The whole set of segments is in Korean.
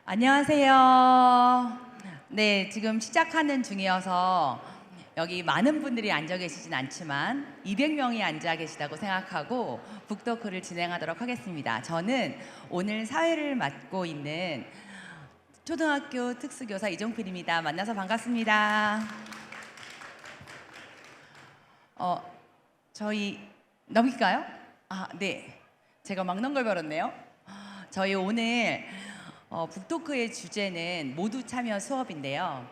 안녕하세요. 네, 지금 시작하는 중이어서 여기 많은 분들이 앉아 계시진 않지만 200명이 앉아 계시다고 생각하고 북토크를 진행하도록 하겠습니다. 저는 오늘 사회를 맡고 있는 초등학교 특수교사 이종필입니다. 만나서 반갑습니다. 저희 넘길까요? 네. 제가 막는 걸 벌었네요. 저희 오늘 북토크의 주제는 모두 참여 수업인데요.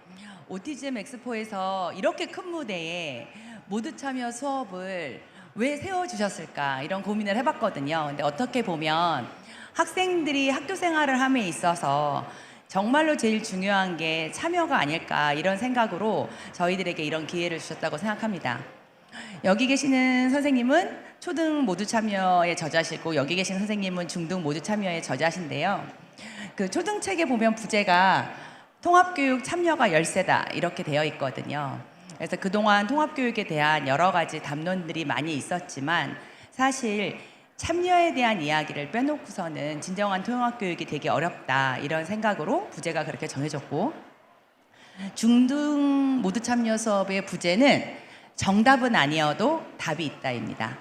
오티즘 엑스포에서 이렇게 큰 무대에 모두 참여 수업을 왜 세워주셨을까 이런 고민을 해봤거든요. 근데 어떻게 보면 학생들이 학교 생활을 함에 있어서 정말로 제일 중요한 게 참여가 아닐까 이런 생각으로 저희들에게 이런 기회를 주셨다고 생각합니다. 여기 계시는 선생님은 초등 모두 참여의 저자시고 여기 계신 선생님은 중등 모두 참여의 저자신데요. 그 초등책에 보면 부제가 통합교육 참여가 열세다 이렇게 되어 있거든요. 그래서 그동안 통합교육에 대한 여러 가지 담론들이 많이 있었지만 사실 참여에 대한 이야기를 빼놓고서는 진정한 통합교육이 되게 어렵다 이런 생각으로 부제가 그렇게 정해졌고, 중등 모두 참여 수업의 부제는 정답은 아니어도 답이 있다입니다.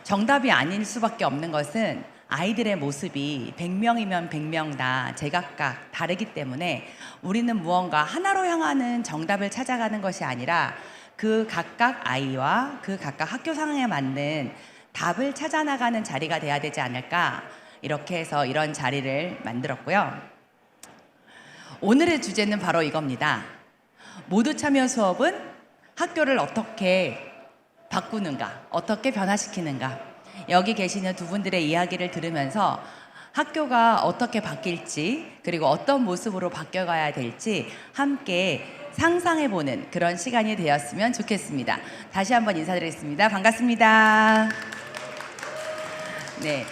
정답이 아닐 수밖에 없는 것은 아이들의 모습이 100명이면 100명 다 제각각 다르기 때문에 우리는 무언가 하나로 향하는 정답을 찾아가는 것이 아니라 그 각각 아이와 그 각각 학교 상황에 맞는 답을 찾아나가는 자리가 돼야 되지 않을까, 이렇게 해서 이런 자리를 만들었고요. 오늘의 주제는 바로 이겁니다. 모두 참여 수업은 학교를 어떻게 바꾸는가, 어떻게 변화시키는가. 여기 계시는 두 분들의 이야기를 들으면서 학교가 어떻게 바뀔지, 그리고 어떤 모습으로 바뀌어가야 될지 함께 상상해보는 그런 시간이 되었으면 좋겠습니다. 다시 한번 인사드리겠습니다. 반갑습니다. 네,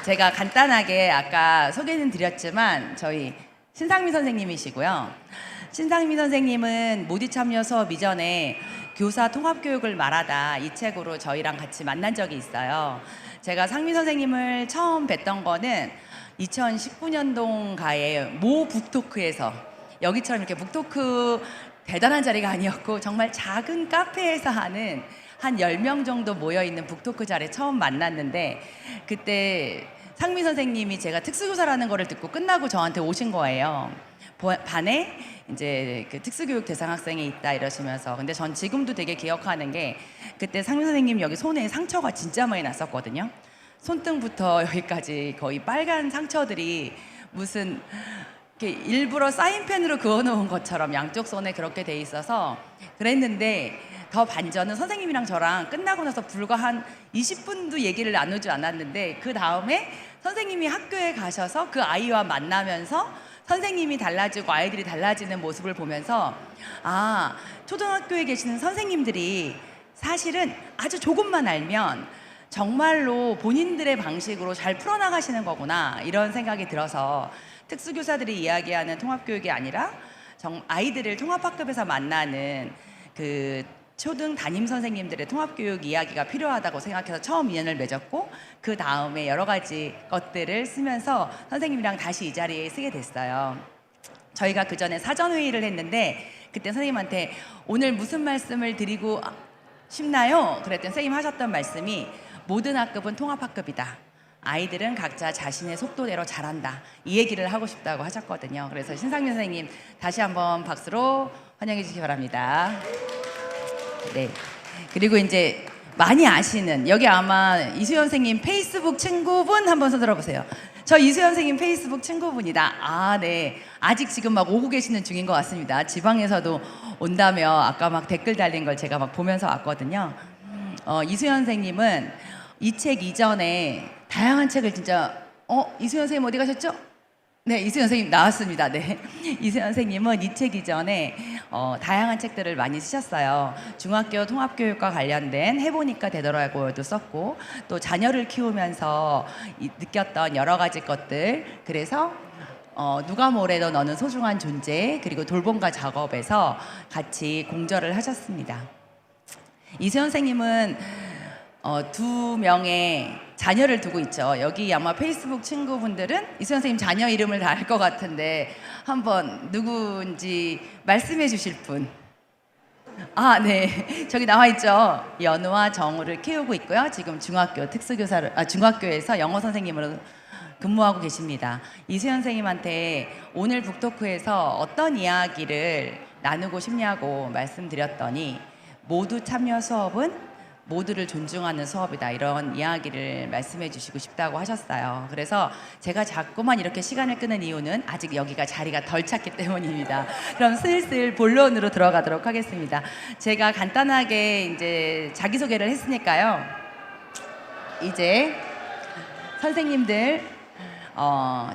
제가 간단하게 아까 소개는 드렸지만 저희 신상미 선생님이시고요. 신상미 선생님은 모두 참여 수업 이전에 교사 통합교육을 말하다 이 책으로 저희랑 같이 만난 적이 있어요. 제가 상미 선생님을 처음 뵀던 거는 2019년도가의 모 북토크에서, 여기처럼 이렇게 북토크 대단한 자리가 아니었고 정말 작은 카페에서 하는 한 10명 정도 모여있는 북토크 자리에 처음 만났는데, 그때 상미 선생님이 제가 특수교사라는 거를 듣고 끝나고 저한테 오신 거예요. 반에 이제 그 특수교육 대상 학생이 있다 이러시면서. 근데 전 지금도 되게 기억하는 게, 그때 상미 선생님 여기 손에 상처가 진짜 많이 났었거든요. 손등부터 여기까지 거의 빨간 상처들이 무슨 이렇게 일부러 사인펜으로 그어놓은 것처럼 양쪽 손에 그렇게 돼 있어서 그랬는데, 더 반전은 선생님이랑 저랑 끝나고 나서 불과 한 20분도 얘기를 나누지 않았는데 그 다음에 선생님이 학교에 가셔서 그 아이와 만나면서 선생님이 달라지고 아이들이 달라지는 모습을 보면서, 초등학교에 계시는 선생님들이 사실은 아주 조금만 알면 정말로 본인들의 방식으로 잘 풀어나가시는 거구나 이런 생각이 들어서, 특수교사들이 이야기하는 통합교육이 아니라 아이들을 통합학급에서 만나는 그 초등 담임 선생님들의 통합교육 이야기가 필요하다고 생각해서 처음 인연을 맺었고, 그 다음에 여러 가지 것들을 쓰면서 선생님이랑 다시 이 자리에 쓰게 됐어요. 저희가 그 전에 사전회의를 했는데 그때 선생님한테 오늘 무슨 말씀을 드리고 싶나요? 그랬더니 선생님 하셨던 말씀이 모든 학급은 통합학급이다. 아이들은 각자 자신의 속도대로 잘한다. 이 얘기를 하고 싶다고 하셨거든요. 그래서 신상민 선생님 다시 한번 박수로 환영해 주시기 바랍니다. 네. 그리고 이제 많이 아시는, 여기 아마 이수연 선생님 페이스북 친구분 한번 손 들어보세요. 저 이수연 선생님 페이스북 친구분이다. 네. 아직 지금 막 오고 계시는 중인 것 같습니다. 지방에서도 온다며 아까 막 댓글 달린 걸 제가 막 보면서 왔거든요. 이수연 선생님은 이 책 이전에 다양한 책을 진짜, 이수연 선생님 어디 가셨죠? 네, 이수연 선생님 나왔습니다. 네, 이수연 선생님은 이 책 이전에 다양한 책들을 많이 쓰셨어요. 중학교 통합교육과 관련된 해보니까 되더라고요도 썼고, 또 자녀를 키우면서 느꼈던 여러 가지 것들, 그래서 누가 뭐래도 너는 소중한 존재, 그리고 돌봄과 작업에서 같이 공저를 하셨습니다. 이수연 선생님은 두 명의 자녀를 두고 있죠. 여기 아마 페이스북 친구분들은 이수연 선생님 자녀 이름을 다 알 것 같은데 한번 누구인지 말씀해 주실 분. 아, 네. 저기 나와 있죠. 연우와 정우를 키우고 있고요. 지금 중학교 특수교사를 중학교에서 영어 선생님으로 근무하고 계십니다. 이수연 선생님한테 오늘 북토크에서 어떤 이야기를 나누고 싶냐고 말씀드렸더니 모두 참여 수업은 모두를 존중하는 수업이다, 이런 이야기를 말씀해 주시고 싶다고 하셨어요. 그래서 제가 자꾸만 이렇게 시간을 끄는 이유는 아직 여기가 자리가 덜 찼기 때문입니다. 그럼 슬슬 본론으로 들어가도록 하겠습니다. 제가 간단하게 이제 자기소개를 했으니까요. 이제 선생님들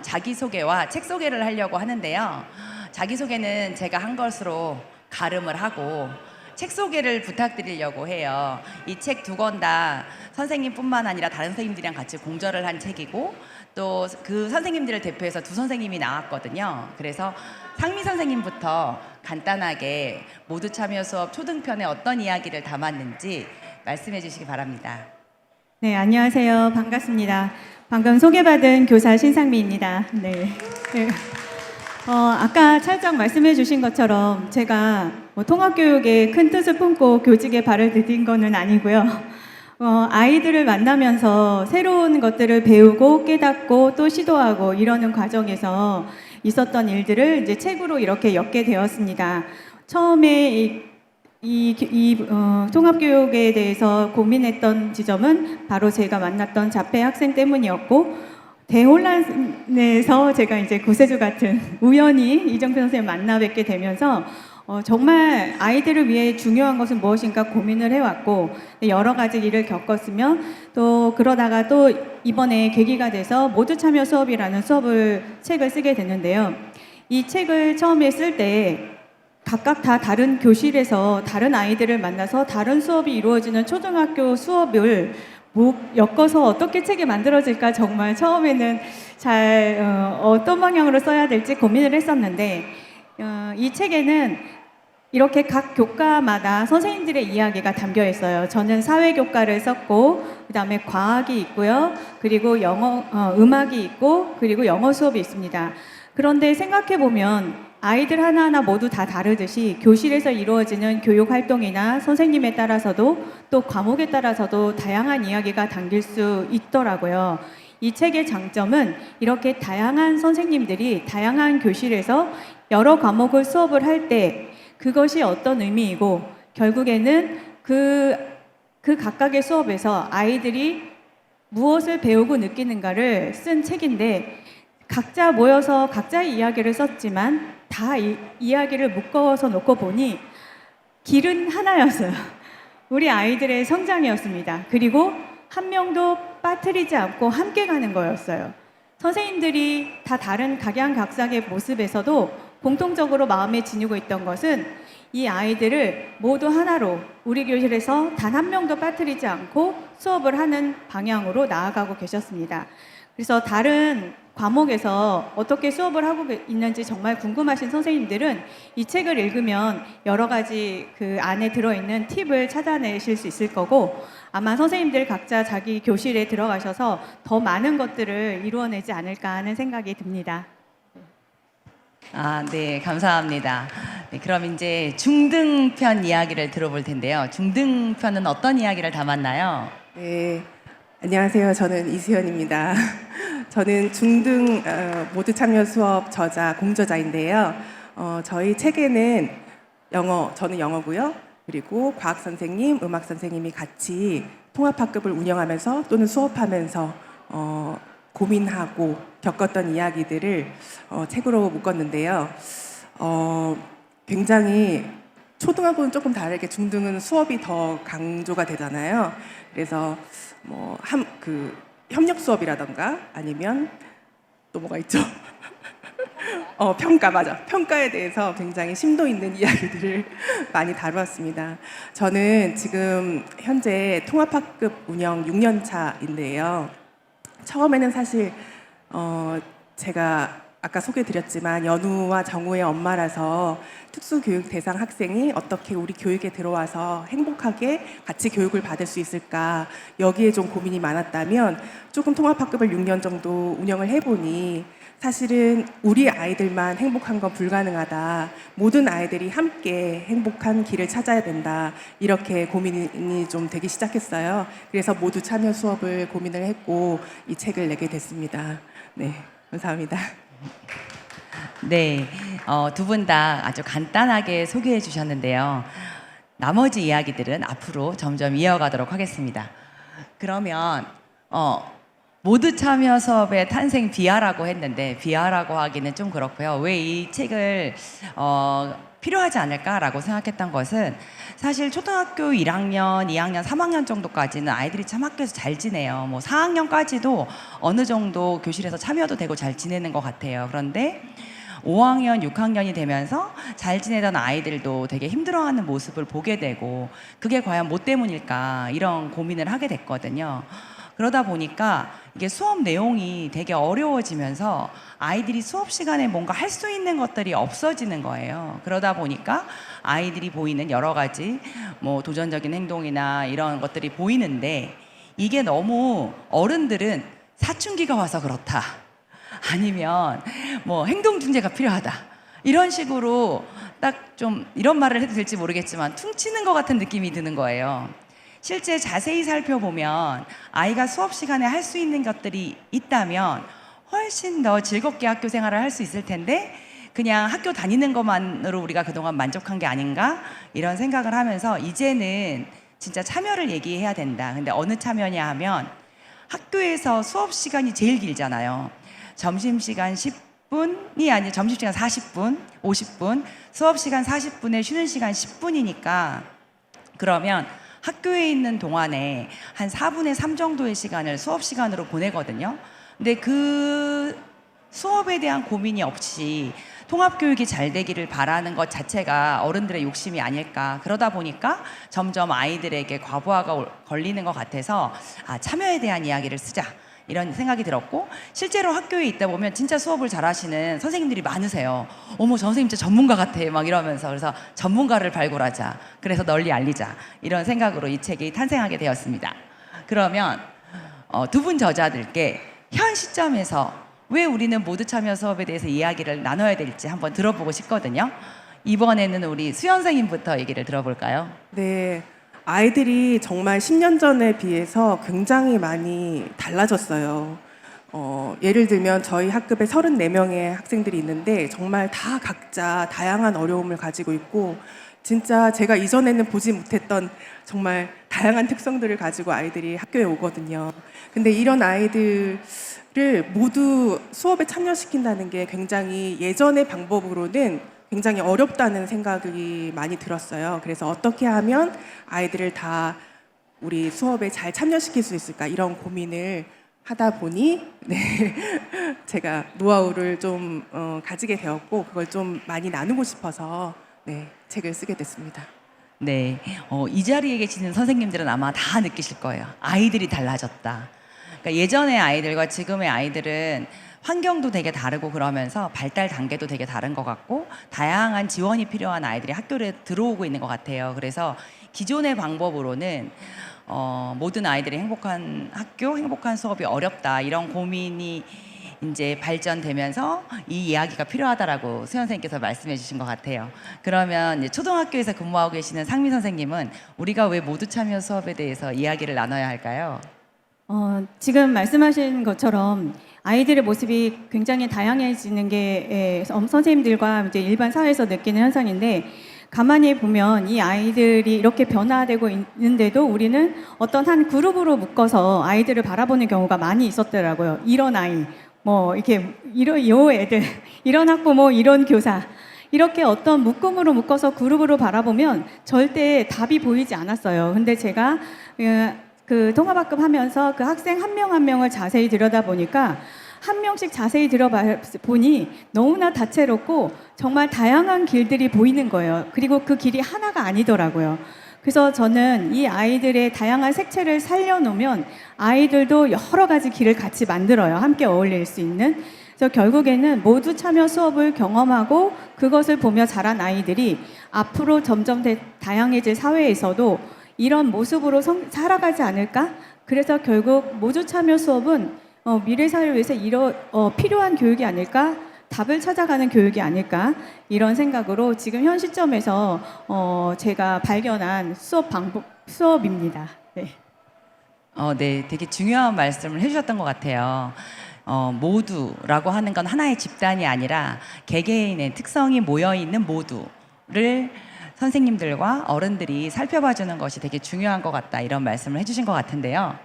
자기소개와 책 소개를 하려고 하는데요. 자기소개는 제가 한 것으로 가름을 하고 책 소개를 부탁드리려고 해요. 이 책 두 권 다 선생님뿐만 아니라 다른 선생님들이랑 같이 공저를 한 책이고, 또 그 선생님들을 대표해서 두 선생님이 나왔거든요. 그래서 상미 선생님부터 간단하게 모두 참여 수업 초등편에 어떤 이야기를 담았는지 말씀해 주시기 바랍니다. 네, 안녕하세요. 반갑습니다. 방금 소개받은 교사 신상미입니다. 네. 네. 아까 찰떡 말씀해 주신 것처럼 제가 통합교육에 큰 뜻을 품고 교직에 발을 디딘 거는 아니고요. 아이들을 만나면서 새로운 것들을 배우고 깨닫고 또 시도하고 이러는 과정에서 있었던 일들을 이제 책으로 이렇게 엮게 되었습니다. 처음에 통합교육에 대해서 고민했던 지점은 바로 제가 만났던 자폐 학생 때문이었고, 대혼란에서 제가 이제 구세주 같은 우연히 이정표 선생님 만나 뵙게 되면서 정말 아이들을 위해 중요한 것은 무엇인가 고민을 해왔고, 여러 가지 일을 겪었으며 또 그러다가 또 이번에 계기가 돼서 모두 참여 수업이라는 책을 쓰게 됐는데요. 이 책을 처음에 쓸 때 각각 다 다른 교실에서 다른 아이들을 만나서 다른 수업이 이루어지는 초등학교 수업을 엮어서 어떻게 책이 만들어질까 정말 처음에는 잘 어떤 방향으로 써야 될지 고민을 했었는데, 이 책에는 이렇게 각 교과마다 선생님들의 이야기가 담겨 있어요. 저는 사회교과를 썼고, 그 다음에 과학이 있고요. 그리고 음악이 있고, 그리고 영어 수업이 있습니다. 그런데 생각해보면 아이들 하나하나 모두 다 다르듯이 교실에서 이루어지는 교육 활동이나 선생님에 따라서도 또 과목에 따라서도 다양한 이야기가 담길 수 있더라고요. 이 책의 장점은 이렇게 다양한 선생님들이 다양한 교실에서 여러 과목을 수업을 할 때 그것이 어떤 의미이고, 결국에는 그 각각의 수업에서 아이들이 무엇을 배우고 느끼는가를 쓴 책인데, 각자 모여서 각자의 이야기를 썼지만 다 이야기를 묶어서 놓고 보니 길은 하나였어요. 우리 아이들의 성장이었습니다. 그리고 한 명도 빠뜨리지 않고 함께 가는 거였어요. 선생님들이 다 다른 각양각색의 모습에서도 공통적으로 마음에 지니고 있던 것은 이 아이들을 모두 하나로 우리 교실에서 단 한 명도 빠뜨리지 않고 수업을 하는 방향으로 나아가고 계셨습니다. 그래서 다른 과목에서 어떻게 수업을 하고 있는지 정말 궁금하신 선생님들은 이 책을 읽으면 여러 가지 그 안에 들어있는 팁을 찾아내실 수 있을 거고, 아마 선생님들 각자 자기 교실에 들어가셔서 더 많은 것들을 이루어내지 않을까 하는 생각이 듭니다. 아, 네, 감사합니다. 네, 그럼 이제 중등편 이야기를 들어볼 텐데요. 중등편은 어떤 이야기를 담았나요? 네, 안녕하세요. 저는 이수연입니다. 저는 중등 모두 참여 수업 저자, 공저자인데요. 저희 책에는 저는 영어고요. 그리고 과학 선생님, 음악 선생님이 같이 통합학급을 운영하면서 또는 수업하면서 고민하고 겪었던 이야기들을 책으로 묶었는데요. 굉장히 초등하고는 조금 다르게 중등은 수업이 더 강조가 되잖아요. 그래서 협력 수업이라던가 아니면 또 뭐가 있죠? 평가, 맞아. 평가에 대해서 굉장히 심도 있는 이야기들을 많이 다루었습니다. 저는 지금 현재 통합학급 운영 6년 차인데요. 처음에는 사실 제가 아까 소개드렸지만 연우와 정우의 엄마라서 특수교육 대상 학생이 어떻게 우리 교육에 들어와서 행복하게 같이 교육을 받을 수 있을까, 여기에 좀 고민이 많았다면 조금 통합학급을 6년 정도 운영을 해보니 사실은 우리 아이들만 행복한 건 불가능하다. 모든 아이들이 함께 행복한 길을 찾아야 된다. 이렇게 고민이 좀 되기 시작했어요. 그래서 모두 참여 수업을 고민을 했고 이 책을 내게 됐습니다. 네, 감사합니다. 네, 두 분 다 아주 간단하게 소개해 주셨는데요. 나머지 이야기들은 앞으로 점점 이어가도록 하겠습니다. 그러면 모두 참여 수업의 탄생 비하라고 했는데 비하라고 하기는 좀 그렇고요. 왜 이 책을 필요하지 않을까라고 생각했던 것은 사실 초등학교 1학년, 2학년, 3학년 정도까지는 아이들이 참 학교에서 잘 지내요. 뭐 4학년까지도 어느 정도 교실에서 참여도 되고 잘 지내는 것 같아요. 그런데 5학년, 6학년이 되면서 잘 지내던 아이들도 되게 힘들어하는 모습을 보게 되고 그게 과연 뭐 때문일까 이런 고민을 하게 됐거든요. 그러다 보니까 이게 수업 내용이 되게 어려워지면서 아이들이 수업 시간에 뭔가 할 수 있는 것들이 없어지는 거예요. 그러다 보니까 아이들이 보이는 여러 가지 뭐 도전적인 행동이나 이런 것들이 보이는데 이게 너무 어른들은 사춘기가 와서 그렇다. 아니면 뭐 행동 중재가 필요하다. 이런 식으로 딱 좀 이런 말을 해도 될지 모르겠지만 퉁치는 것 같은 느낌이 드는 거예요. 실제 자세히 살펴보면 아이가 수업 시간에 할 수 있는 것들이 있다면 훨씬 더 즐겁게 학교 생활을 할 수 있을 텐데 그냥 학교 다니는 것만으로 우리가 그동안 만족한 게 아닌가 이런 생각을 하면서 이제는 진짜 참여를 얘기해야 된다. 근데 어느 참여냐 하면 학교에서 수업 시간이 제일 길잖아요. 점심시간 10분이 아니라 점심시간 40분, 50분, 수업 시간 40분에 쉬는 시간 10분이니까 그러면 학교에 있는 동안에 한 4분의 3 정도의 시간을 수업 시간으로 보내거든요. 근데 그 수업에 대한 고민이 없이 통합교육이 잘 되기를 바라는 것 자체가 어른들의 욕심이 아닐까. 그러다 보니까 점점 아이들에게 과부하가 걸리는 것 같아서 참여에 대한 이야기를 쓰자. 이런 생각이 들었고 실제로 학교에 있다 보면 진짜 수업을 잘하시는 선생님들이 많으세요. 어머 저 선생님 진짜 전문가 같아 막 이러면서 그래서 전문가를 발굴하자. 그래서 널리 알리자. 이런 생각으로 이 책이 탄생하게 되었습니다. 그러면 두 분 저자들께 현 시점에서 왜 우리는 모두 참여 수업에 대해서 이야기를 나눠야 될지 한번 들어보고 싶거든요. 이번에는 우리 수연 선생님부터 얘기를 들어볼까요? 네. 아이들이 정말 10년 전에 비해서 굉장히 많이 달라졌어요. 예를 들면 저희 학급에 34명의 학생들이 있는데 정말 다 각자 다양한 어려움을 가지고 있고 진짜 제가 이전에는 보지 못했던 정말 다양한 특성들을 가지고 아이들이 학교에 오거든요. 근데 이런 아이들을 모두 수업에 참여시킨다는 게 굉장히 예전의 방법으로는 굉장히 어렵다는 생각이 많이 들었어요. 그래서 어떻게 하면 아이들을 다 우리 수업에 잘 참여시킬 수 있을까 이런 고민을 하다 보니 제가 노하우를 좀 가지게 되었고 그걸 좀 많이 나누고 싶어서 책을 쓰게 됐습니다. 네, 이 자리에 계시는 선생님들은 아마 다 느끼실 거예요. 아이들이 달라졌다. 그러니까 예전의 아이들과 지금의 아이들은 환경도 되게 다르고 그러면서 발달 단계도 되게 다른 것 같고 다양한 지원이 필요한 아이들이 학교에 들어오고 있는 것 같아요. 그래서 기존의 방법으로는 모든 아이들이 행복한 학교, 행복한 수업이 어렵다 이런 고민이 이제 발전되면서 이 이야기가 필요하다라고 수연 선생님께서 말씀해 주신 것 같아요. 그러면 이제 초등학교에서 근무하고 계시는 상미 선생님은 우리가 왜 모두 참여 수업에 대해서 이야기를 나눠야 할까요? 지금 말씀하신 것처럼 아이들의 모습이 굉장히 다양해지는 게 선생님들과 이제 일반 사회에서 느끼는 현상인데 가만히 보면 이 아이들이 이렇게 변화되고 있는데도 우리는 어떤 한 그룹으로 묶어서 아이들을 바라보는 경우가 많이 있었더라고요. 이런 아이, 뭐 이렇게 요 애들, 이런 학부모, 이런 교사. 이렇게 어떤 묶음으로 묶어서 그룹으로 바라보면 절대 답이 보이지 않았어요. 근데 제가 그 통합학급 하면서 그 학생 한 명 한 명을 자세히 들여다보니까 한 명씩 자세히 들어보니 너무나 다채롭고 정말 다양한 길들이 보이는 거예요. 그리고 그 길이 하나가 아니더라고요. 그래서 저는 이 아이들의 다양한 색채를 살려놓으면 아이들도 여러 가지 길을 같이 만들어요. 함께 어울릴 수 있는. 그래서 결국에는 모두 참여 수업을 경험하고 그것을 보며 자란 아이들이 앞으로 점점 다양해질 사회에서도 이런 모습으로 살아가지 않을까? 그래서 결국 모두 참여 수업은 미래 사회를 위해서 필요한 교육이 아닐까? 답을 찾아가는 교육이 아닐까? 이런 생각으로 지금 현 시점에서 제가 발견한 수업입니다. 네. 네, 되게 중요한 말씀을 해주셨던 것 같아요. 모두라고 하는 건 하나의 집단이 아니라 개개인의 특성이 모여 있는 모두를 선생님들과 어른들이 살펴봐주는 것이 되게 중요한 것 같다, 이런 말씀을 해주신 것 같은데요.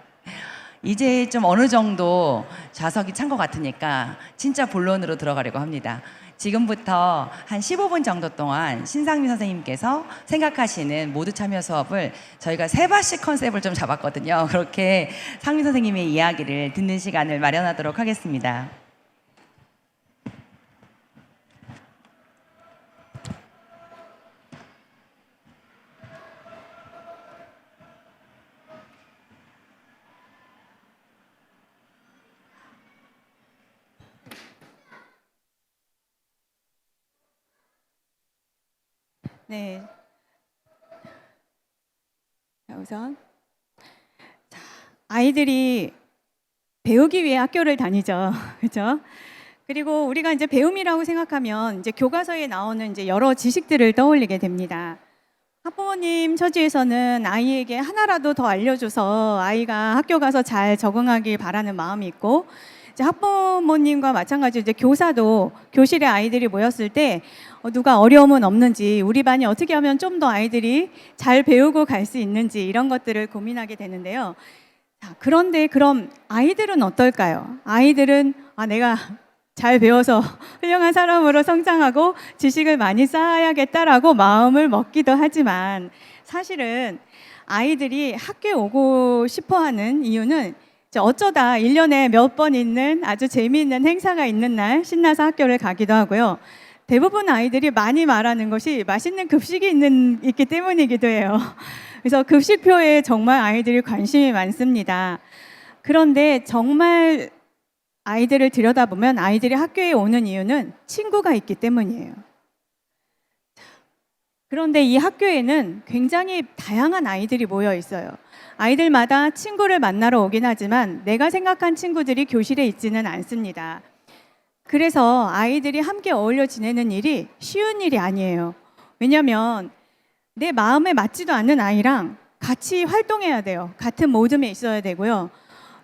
이제 좀 어느 정도 좌석이 찬 것 같으니까 진짜 본론으로 들어가려고 합니다. 지금부터 한 15분 정도 동안 신상민 선생님께서 생각하시는 모두 참여 수업을 저희가 3바씩 컨셉을 좀 잡았거든요. 그렇게 상민 선생님의 이야기를 듣는 시간을 마련하도록 하겠습니다. 네. 자, 우선 아이들이 배우기 위해 학교를 다니죠. 그렇죠? 그리고 우리가 이제 배움이라고 생각하면 이제 교과서에 나오는 이제 여러 지식들을 떠올리게 됩니다. 학부모님 처지에서는 아이에게 하나라도 더 알려줘서 아이가 학교 가서 잘 적응하길 바라는 마음이 있고, 이제 학부모님과 마찬가지로 이제 교사도 교실에 아이들이 모였을 때 누가 어려움은 없는지, 우리 반이 어떻게 하면 좀 더 아이들이 잘 배우고 갈 수 있는지 이런 것들을 고민하게 되는데요. 자, 그런데 그럼 아이들은 어떨까요? 아이들은 내가 잘 배워서 훌륭한 사람으로 성장하고 지식을 많이 쌓아야겠다라고 마음을 먹기도 하지만, 사실은 아이들이 학교에 오고 싶어하는 이유는 어쩌다 1년에 몇 번 있는 아주 재미있는 행사가 있는 날 신나서 학교를 가기도 하고요. 대부분 아이들이 많이 말하는 것이 맛있는 급식이 있기 때문이기도 해요. 그래서 급식표에 정말 아이들이 관심이 많습니다. 그런데 정말 아이들을 들여다보면 아이들이 학교에 오는 이유는 친구가 있기 때문이에요. 그런데 이 학교에는 굉장히 다양한 아이들이 모여 있어요. 아이들마다 친구를 만나러 오긴 하지만 내가 생각한 친구들이 교실에 있지는 않습니다. 그래서 아이들이 함께 어울려 지내는 일이 쉬운 일이 아니에요. 왜냐하면 내 마음에 맞지도 않는 아이랑 같이 활동해야 돼요. 같은 모듬에 있어야 되고요.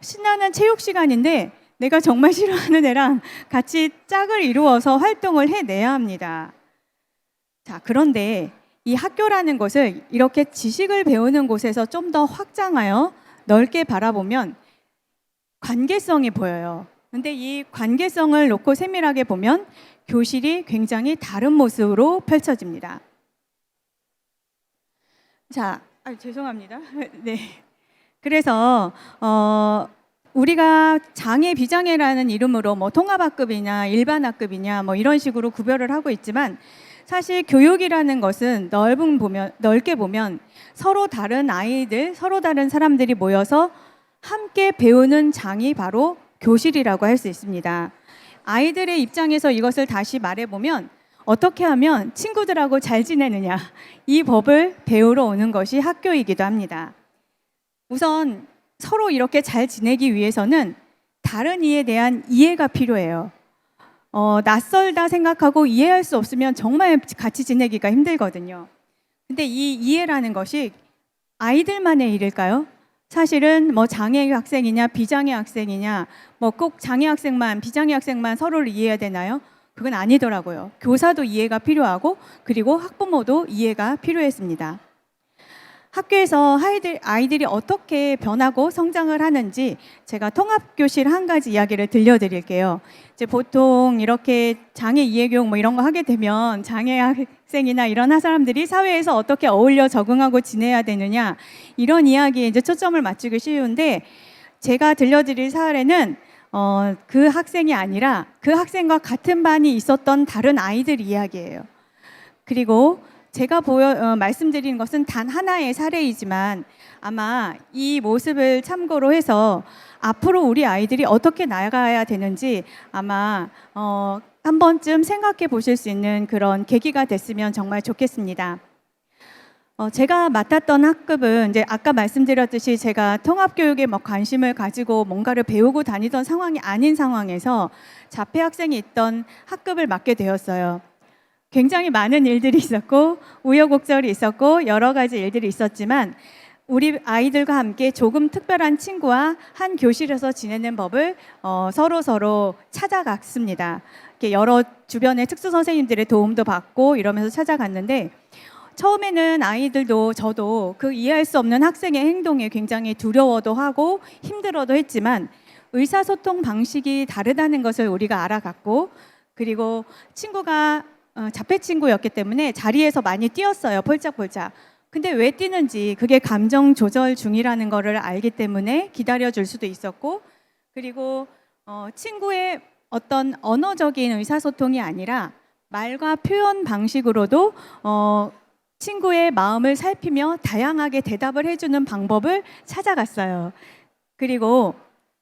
신나는 체육 시간인데 내가 정말 싫어하는 애랑 같이 짝을 이루어서 활동을 해내야 합니다. 자, 그런데 이 학교라는 것을 이렇게 지식을 배우는 곳에서 좀 더 확장하여 넓게 바라보면 관계성이 보여요. 근데 이 관계성을 놓고 세밀하게 보면 교실이 굉장히 다른 모습으로 펼쳐집니다. 자, 죄송합니다. 네. 그래서 우리가 장애 비장애라는 이름으로 통합학급이냐 일반학급이냐 이런 식으로 구별을 하고 있지만, 사실 교육이라는 것은 넓게 보면 서로 다른 아이들, 서로 다른 사람들이 모여서 함께 배우는 장이 바로 교실이라고 할 수 있습니다. 아이들의 입장에서 이것을 다시 말해보면 어떻게 하면 친구들하고 잘 지내느냐, 이 법을 배우러 오는 것이 학교이기도 합니다. 우선 서로 이렇게 잘 지내기 위해서는 다른 이에 대한 이해가 필요해요. 낯설다 생각하고 이해할 수 없으면 정말 같이 지내기가 힘들거든요. 근데 이 이해라는 것이 아이들만의 일일까요? 사실은 장애 학생이냐 비장애 학생이냐, 꼭 장애 학생만 비장애 학생만 서로를 이해해야 되나요? 그건 아니더라고요. 교사도 이해가 필요하고 그리고 학부모도 이해가 필요했습니다. 학교에서 아이들이 어떻게 변하고 성장을 하는지 제가 통합교실 한 가지 이야기를 들려드릴게요. 이제 보통 이렇게 장애 이해교육 이런 거 하게 되면 장애 학생이나 이런 사람들이 사회에서 어떻게 어울려 적응하고 지내야 되느냐, 이런 이야기에 이제 초점을 맞추기 쉬운데, 제가 들려드릴 사례는 그 학생이 아니라 그 학생과 같은 반이 있었던 다른 아이들 이야기예요. 그리고 제가 말씀드린 것은 단 하나의 사례이지만 아마 이 모습을 참고로 해서 앞으로 우리 아이들이 어떻게 나아가야 되는지 아마 한 번쯤 생각해 보실 수 있는 그런 계기가 됐으면 정말 좋겠습니다. 제가 맡았던 학급은 이제 아까 말씀드렸듯이 제가 통합교육에 뭐 관심을 가지고 뭔가를 배우고 다니던 상황이 아닌 상황에서 자폐 학생이 있던 학급을 맡게 되었어요. 굉장히 많은 일들이 있었고 우여곡절이 있었고 여러 가지 일들이 있었지만 우리 아이들과 함께 조금 특별한 친구와 한 교실에서 지내는 법을 서로 찾아갔습니다. 이렇게 여러 주변의 특수 선생님들의 도움도 받고 이러면서 찾아갔는데 처음에는 아이들도 저도 그 이해할 수 없는 학생의 행동에 굉장히 두려워도 하고 힘들어도 했지만 의사소통 방식이 다르다는 것을 우리가 알아갔고 그리고 친구가 자폐 친구였기 때문에 자리에서 많이 뛰었어요. 폴짝폴짝. 근데 왜 뛰는지 그게 감정 조절 중이라는 거를 알기 때문에 기다려줄 수도 있었고 그리고 친구의 어떤 언어적인 의사소통이 아니라 말과 표현 방식으로도 친구의 마음을 살피며 다양하게 대답을 해주는 방법을 찾아갔어요. 그리고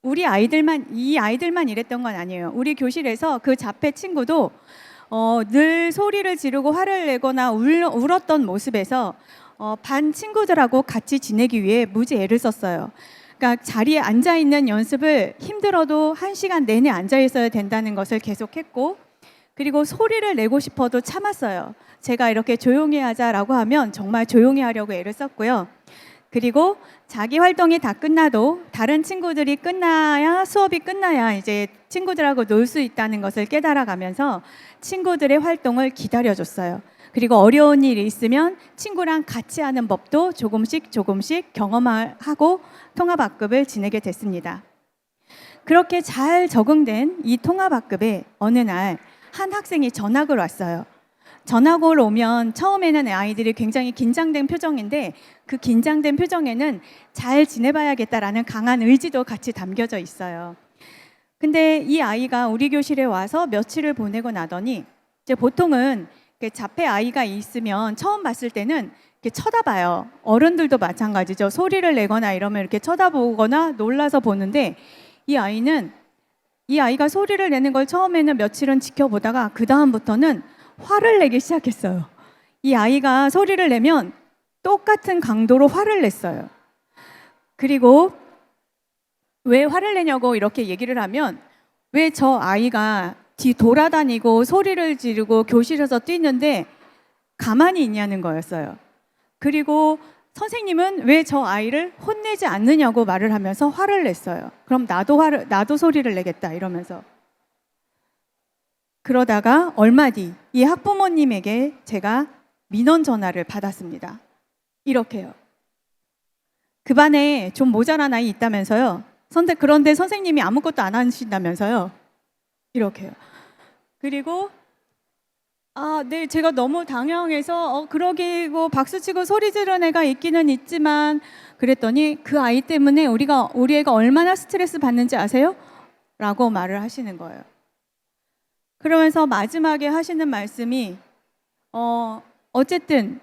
이 아이들만 이랬던 건 아니에요. 우리 교실에서 그 자폐 친구도 늘 소리를 지르고 화를 내거나 울었던 모습에서 반 친구들하고 같이 지내기 위해 무지 애를 썼어요. 그러니까 자리에 앉아 있는 연습을 힘들어도 1시간 내내 앉아 있어야 된다는 것을 계속했고 그리고 소리를 내고 싶어도 참았어요. 제가 이렇게 조용히 하자라고 하면 정말 조용히 하려고 애를 썼고요. 그리고 자기 활동이 다 끝나도 다른 친구들이 수업이 끝나야 이제 친구들하고 놀 수 있다는 것을 깨달아가면서 친구들의 활동을 기다려줬어요. 그리고 어려운 일이 있으면 친구랑 같이 하는 법도 조금씩 경험하고 통합학급을 지내게 됐습니다. 그렇게 잘 적응된 이 통합학급에 어느 날 한 학생이 전학을 왔어요. 전학을 오면 처음에는 아이들이 굉장히 긴장된 표정인데 그 긴장된 표정에는 잘 지내봐야겠다라는 강한 의지도 같이 담겨져 있어요. 근데 이 아이가 우리 교실에 와서 며칠을 보내고 나더니 이제 보통은 자폐 아이가 있으면 처음 봤을 때는 이렇게 쳐다봐요. 어른들도 마찬가지죠. 소리를 내거나 이러면 이렇게 쳐다보거나 놀라서 보는데 이 아이가 소리를 내는 걸 처음에는 며칠은 지켜보다가 그 다음부터는 화를 내기 시작했어요. 이 아이가 소리를 내면 똑같은 강도로 화를 냈어요. 그리고 왜 화를 내냐고 이렇게 얘기를 하면 왜 저 아이가 돌아다니고 소리를 지르고 교실에서 뛰는데 가만히 있냐는 거였어요. 그리고 선생님은 왜 저 아이를 혼내지 않느냐고 말을 하면서 화를 냈어요. 그럼 나도 소리를 내겠다 이러면서. 그러다가 얼마 뒤 이 학부모님에게 제가 민원 전화를 받았습니다. 이렇게요. 그 반에 좀 모자란 아이 있다면서요. 그런데 선생님이 아무것도 안 하신다면서요. 이렇게요. 그리고 네, 제가 너무 당황해서 그러기고 박수치고 소리 지르는 애가 있기는 있지만 그랬더니 그 아이 때문에 우리 애가 얼마나 스트레스 받는지 아세요? 라고 말을 하시는 거예요. 그러면서 마지막에 하시는 말씀이 어쨌든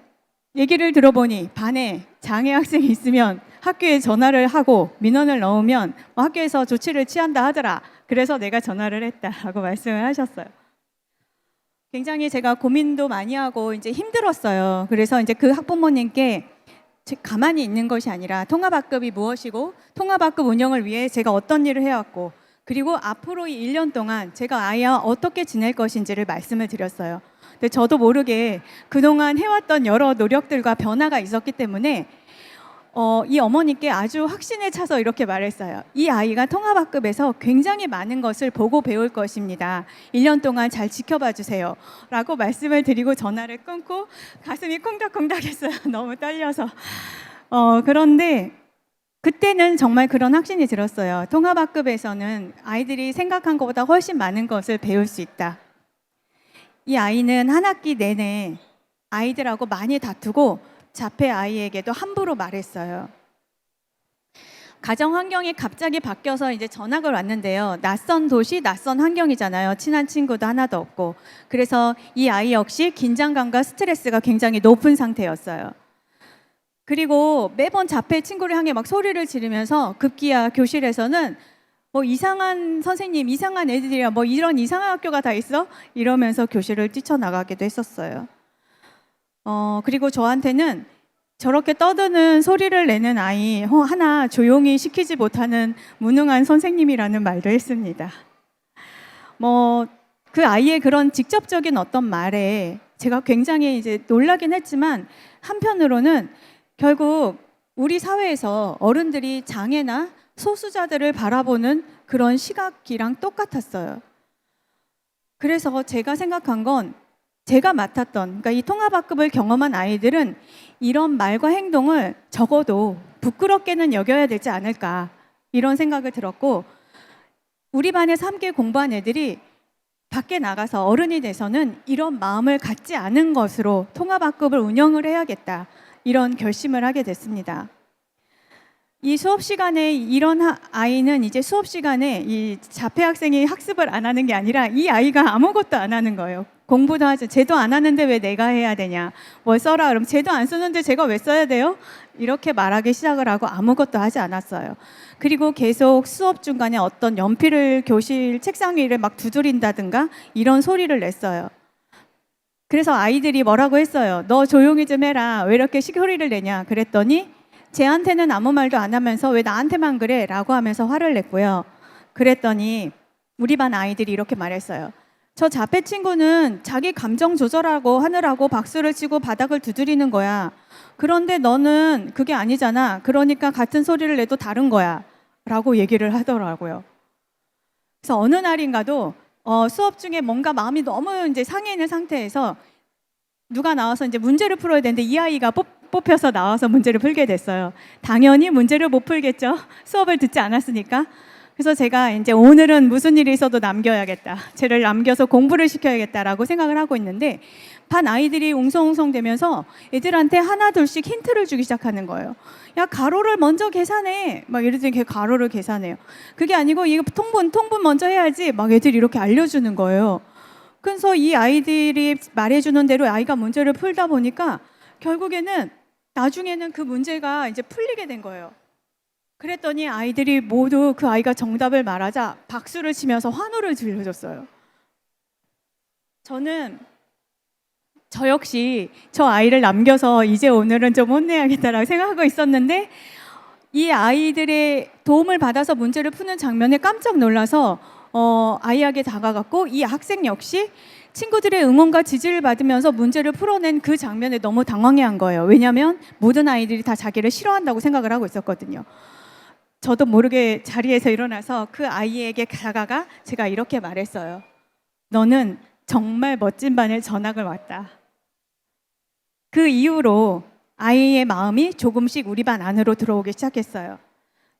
얘기를 들어보니 반에 장애 학생이 있으면 학교에 전화를 하고 민원을 넣으면 학교에서 조치를 취한다 하더라. 그래서 내가 전화를 했다라고 말씀을 하셨어요. 굉장히 제가 고민도 많이 하고 이제 힘들었어요. 그래서 이제 그 학부모님께 가만히 있는 것이 아니라 통합학급이 무엇이고 통합학급 운영을 위해 제가 어떤 일을 해왔고 그리고 앞으로 이 1년 동안 제가 아이와 어떻게 지낼 것인지를 말씀을 드렸어요. 근데 저도 모르게 그동안 해왔던 여러 노력들과 변화가 있었기 때문에 이 어머니께 아주 확신에 차서 이렇게 말했어요. 이 아이가 통합학급에서 굉장히 많은 것을 보고 배울 것입니다. 1년 동안 잘 지켜봐 주세요. 라고 말씀을 드리고 전화를 끊고 가슴이 콩닥콩닥했어요. 너무 떨려서. 그런데 그때는 정말 그런 확신이 들었어요. 통합학급에서는 아이들이 생각한 것보다 훨씬 많은 것을 배울 수 있다. 이 아이는 한 학기 내내 아이들하고 많이 다투고 자폐 아이에게도 함부로 말했어요. 가정 환경이 갑자기 바뀌어서 이제 전학을 왔는데요. 낯선 도시, 낯선 환경이잖아요. 친한 친구도 하나도 없고. 그래서 이 아이 역시 긴장감과 스트레스가 굉장히 높은 상태였어요. 그리고 매번 자폐 친구를 향해 막 소리를 지르면서 급기야 교실에서는 뭐 이상한 선생님, 이상한 애들이야, 뭐 이런 이상한 학교가 다 있어? 이러면서 교실을 뛰쳐나가기도 했었어요. 그리고 저한테는 저렇게 떠드는 소리를 내는 아이 하나 조용히 시키지 못하는 무능한 선생님이라는 말도 했습니다. 뭐 그 아이의 그런 직접적인 어떤 말에 제가 굉장히 이제 놀라긴 했지만 한편으로는 결국 우리 사회에서 어른들이 장애나 소수자들을 바라보는 그런 시각이랑 똑같았어요. 그래서 제가 생각한 건 제가 맡았던, 그러니까 이 통합학급을 경험한 아이들은 이런 말과 행동을 적어도 부끄럽게는 여겨야 되지 않을까, 이런 생각을 들었고, 우리 반에서 함께 공부한 애들이 밖에 나가서 어른이 돼서는 이런 마음을 갖지 않은 것으로 통합학급을 운영을 해야겠다, 이런 결심을 하게 됐습니다. 이 수업 시간에 이런 아이는 이제 수업 시간에 이 자폐 학생이 학습을 안 하는 게 아니라 이 아이가 아무것도 안 하는 거예요. 공부도 하지, 쟤도 안 하는데 왜 내가 해야 되냐, 뭘 써라 그러면 쟤도 안 쓰는데 제가 왜 써야 돼요? 이렇게 말하기 시작을 하고 아무것도 하지 않았어요. 그리고 계속 수업 중간에 어떤 연필을 교실 책상 위를 막 두드린다든가 이런 소리를 냈어요. 그래서 아이들이 뭐라고 했어요. 너 조용히 좀 해라, 왜 이렇게 소리를 내냐 그랬더니 쟤한테는 아무 말도 안 하면서 왜 나한테만 그래? 라고 하면서 화를 냈고요. 그랬더니 우리 반 아이들이 이렇게 말했어요. 저 자폐 친구는 자기 감정 조절하고 하느라고 박수를 치고 바닥을 두드리는 거야. 그런데 너는 그게 아니잖아. 그러니까 같은 소리를 내도 다른 거야. 라고 얘기를 하더라고요. 그래서 어느 날인가도 수업 중에 뭔가 마음이 너무 이제 상해 있는 상태에서 누가 나와서 이제 문제를 풀어야 되는데 이 아이가 뽑혀서 나와서 문제를 풀게 됐어요. 당연히 문제를 못 풀겠죠. 수업을 듣지 않았으니까. 그래서 제가 이제 오늘은 무슨 일이 있어도 남겨야겠다, 쟤를 남겨서 공부를 시켜야겠다라고 생각을 하고 있는데 반 아이들이 웅성웅성 되면서 애들한테 하나 둘씩 힌트를 주기 시작하는 거예요. 야, 가로를 먼저 계산해, 막 이러더니 걔 가로를 계산해요. 그게 아니고 이거 통분 먼저 해야지, 막 애들이 이렇게 알려주는 거예요. 그래서 이 아이들이 말해주는 대로 아이가 문제를 풀다 보니까 결국에는 나중에는 그 문제가 이제 풀리게 된 거예요. 그랬더니 아이들이 모두 그 아이가 정답을 말하자 박수를 치면서 환호를 질러줬어요. 저는 저 역시 저 아이를 남겨서 이제 오늘은 좀 혼내야겠다라고 생각하고 있었는데 이 아이들의 도움을 받아서 문제를 푸는 장면에 깜짝 놀라서 아이에게 다가갔고 이 학생 역시 친구들의 응원과 지지를 받으면서 문제를 풀어낸 그 장면에 너무 당황해한 거예요. 왜냐하면 모든 아이들이 다 자기를 싫어한다고 생각을 하고 있었거든요. 저도 모르게 자리에서 일어나서 그 아이에게 다가가 제가 이렇게 말했어요. 너는 정말 멋진 반에 전학을 왔다. 그 이후로 아이의 마음이 조금씩 우리 반 안으로 들어오기 시작했어요.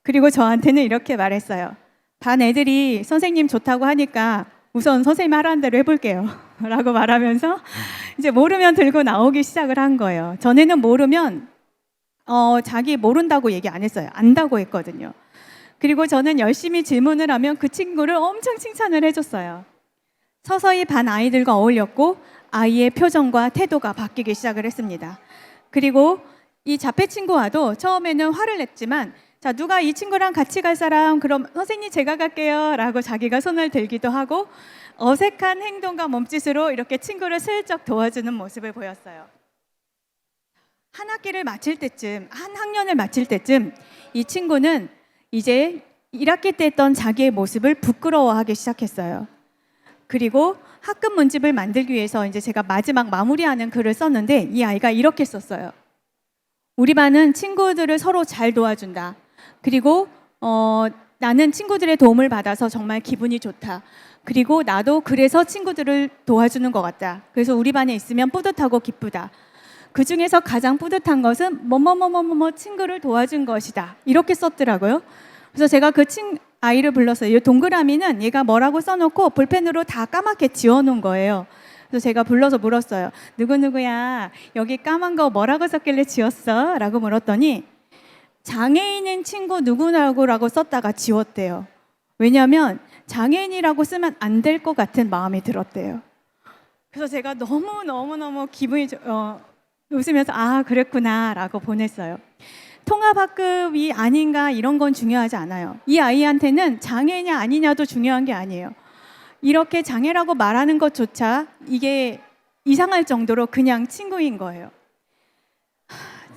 그리고 저한테는 이렇게 말했어요. 반 애들이 선생님 좋다고 하니까 우선 선생님 하라는 대로 해볼게요. 라고 말하면서 이제 모르면 들고 나오기 시작을 한 거예요. 전에는 모르면 자기 모른다고 얘기 안 했어요. 안다고 했거든요. 그리고 저는 열심히 질문을 하면 그 친구를 엄청 칭찬을 해줬어요. 서서히 반 아이들과 어울렸고 아이의 표정과 태도가 바뀌기 시작을 했습니다. 그리고 이 자폐 친구와도 처음에는 화를 냈지만 자, 누가 이 친구랑 같이 갈 사람? 그럼 선생님 제가 갈게요 라고 자기가 손을 들기도 하고 어색한 행동과 몸짓으로 이렇게 친구를 슬쩍 도와주는 모습을 보였어요. 한 학기를 마칠 때쯤, 한 학년을 마칠 때쯤 이 친구는 이제 1학기 때 했던 자기의 모습을 부끄러워하기 시작했어요. 그리고 학급 문집을 만들기 위해서 이제 제가 마지막 마무리하는 글을 썼는데 이 아이가 이렇게 썼어요. 우리 반은 친구들을 서로 잘 도와준다. 그리고 나는 친구들의 도움을 받아서 정말 기분이 좋다. 그리고 나도 그래서 친구들을 도와주는 것 같다. 그래서 우리 반에 있으면 뿌듯하고 기쁘다. 그 중에서 가장 뿌듯한 것은 뭐뭐뭐뭐뭐 친구를 도와준 것이다. 이렇게 썼더라고요. 그래서 제가 그 아이를 불렀어요. 이 동그라미는 얘가 뭐라고 써놓고 볼펜으로 다 까맣게 지워놓은 거예요. 그래서 제가 불러서 물었어요. 누구누구야, 여기 까만 거 뭐라고 썼길래 지웠어? 라고 물었더니 장애인인 친구 누구라고 썼다가 지웠대요. 왜냐하면 장애인이라고 쓰면 안 될 것 같은 마음이 들었대요. 그래서 제가 너무너무 기분이 웃으면서 아 그랬구나라고 보냈어요. 통합학급이 아닌가 이런 건 중요하지 않아요. 이 아이한테는 장애냐 아니냐도 중요한 게 아니에요. 이렇게 장애라고 말하는 것조차 이게 이상할 정도로 그냥 친구인 거예요.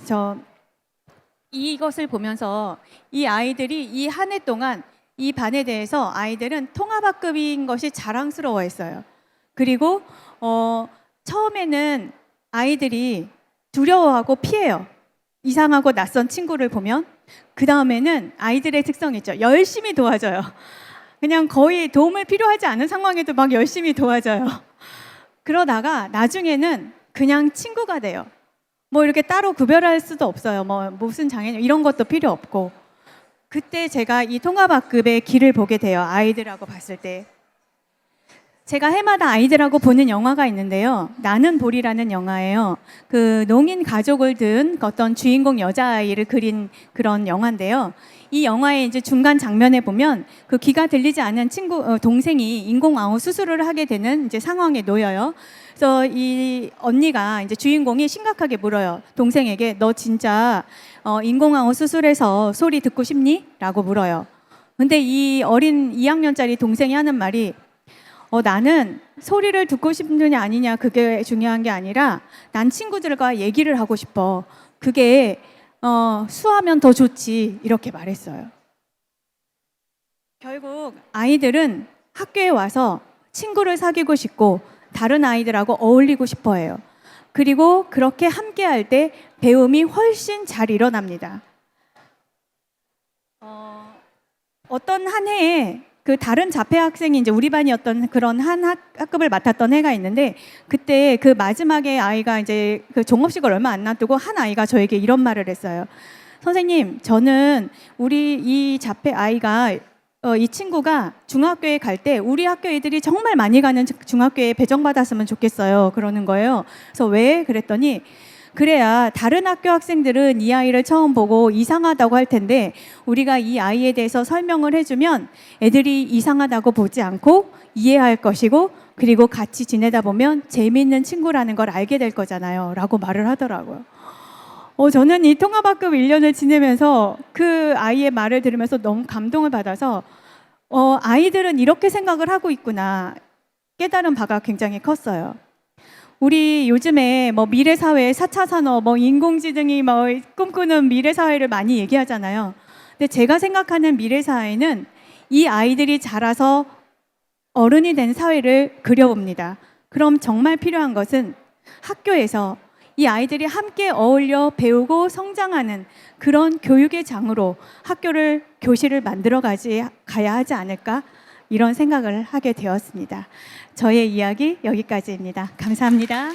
저 이것을 보면서 이 아이들이 이 한 해 동안 이 반에 대해서 아이들은 통합학급인 것이 자랑스러워했어요. 그리고 처음에는 아이들이 두려워하고 피해요. 이상하고 낯선 친구를 보면. 그 다음에는 아이들의 특성이 있죠. 열심히 도와줘요. 그냥 거의 도움을 필요하지 않은 상황에도 막 열심히 도와줘요. 그러다가 나중에는 그냥 친구가 돼요. 뭐 이렇게 따로 구별할 수도 없어요. 뭐 무슨 장애냐 이런 것도 필요 없고. 그때 제가 이 통합학급의 길을 보게 돼요. 아이들하고 봤을 때. 제가 해마다 아이들하고 보는 영화가 있는데요. 나는 볼이라는 영화예요. 그 농인 가족을 둔 어떤 주인공 여자아이를 그린 그런 영화인데요. 이 영화의 이제 중간 장면에 보면 그 귀가 들리지 않은 동생이 인공아웃 수술을 하게 되는 이제 상황에 놓여요. 그래서 이 언니가 이제 주인공이 심각하게 물어요. 동생에게 너 진짜 인공아웃 수술해서 소리 듣고 싶니? 라고 물어요. 근데 이 어린 2학년짜리 동생이 하는 말이 나는 소리를 듣고 싶느냐 아니냐 그게 중요한 게 아니라 난 친구들과 얘기를 하고 싶어. 그게 수하면 더 좋지 이렇게 말했어요. 결국 아이들은 학교에 와서 친구를 사귀고 싶고 다른 아이들하고 어울리고 싶어 해요. 그리고 그렇게 함께 할 때 배움이 훨씬 잘 일어납니다. 어떤 한 해에 그 다른 자폐 학생이 이제 우리 반이었던 그런 한 학급을 맡았던 해가 있는데 그때 그 마지막에 아이가 이제 그 종업식을 얼마 안 놔두고 한 아이가 저에게 이런 말을 했어요. 선생님, 저는 우리 이 자폐 아이가 이 친구가 중학교에 갈 때 우리 학교 애들이 정말 많이 가는 중학교에 배정받았으면 좋겠어요. 그러는 거예요. 그래서 왜? 그랬더니 그래야 다른 학교 학생들은 이 아이를 처음 보고 이상하다고 할 텐데 우리가 이 아이에 대해서 설명을 해주면 애들이 이상하다고 보지 않고 이해할 것이고 그리고 같이 지내다 보면 재미있는 친구라는 걸 알게 될 거잖아요. 라고 말을 하더라고요. 저는 이 통합학급 1년을 지내면서 그 아이의 말을 들으면서 너무 감동을 받아서 아이들은 이렇게 생각을 하고 있구나 깨달은 바가 굉장히 컸어요. 우리 요즘에 뭐 미래 사회, 4차 산업, 뭐 인공지능이 뭐 꿈꾸는 미래 사회를 많이 얘기하잖아요. 근데 제가 생각하는 미래 사회는 이 아이들이 자라서 어른이 된 사회를 그려봅니다. 그럼 정말 필요한 것은 학교에서 이 아이들이 함께 어울려 배우고 성장하는 그런 교육의 장으로 교실을 만들어 가야 하지 않을까 이런 생각을 하게 되었습니다. 저의 이야기 여기까지입니다. 감사합니다.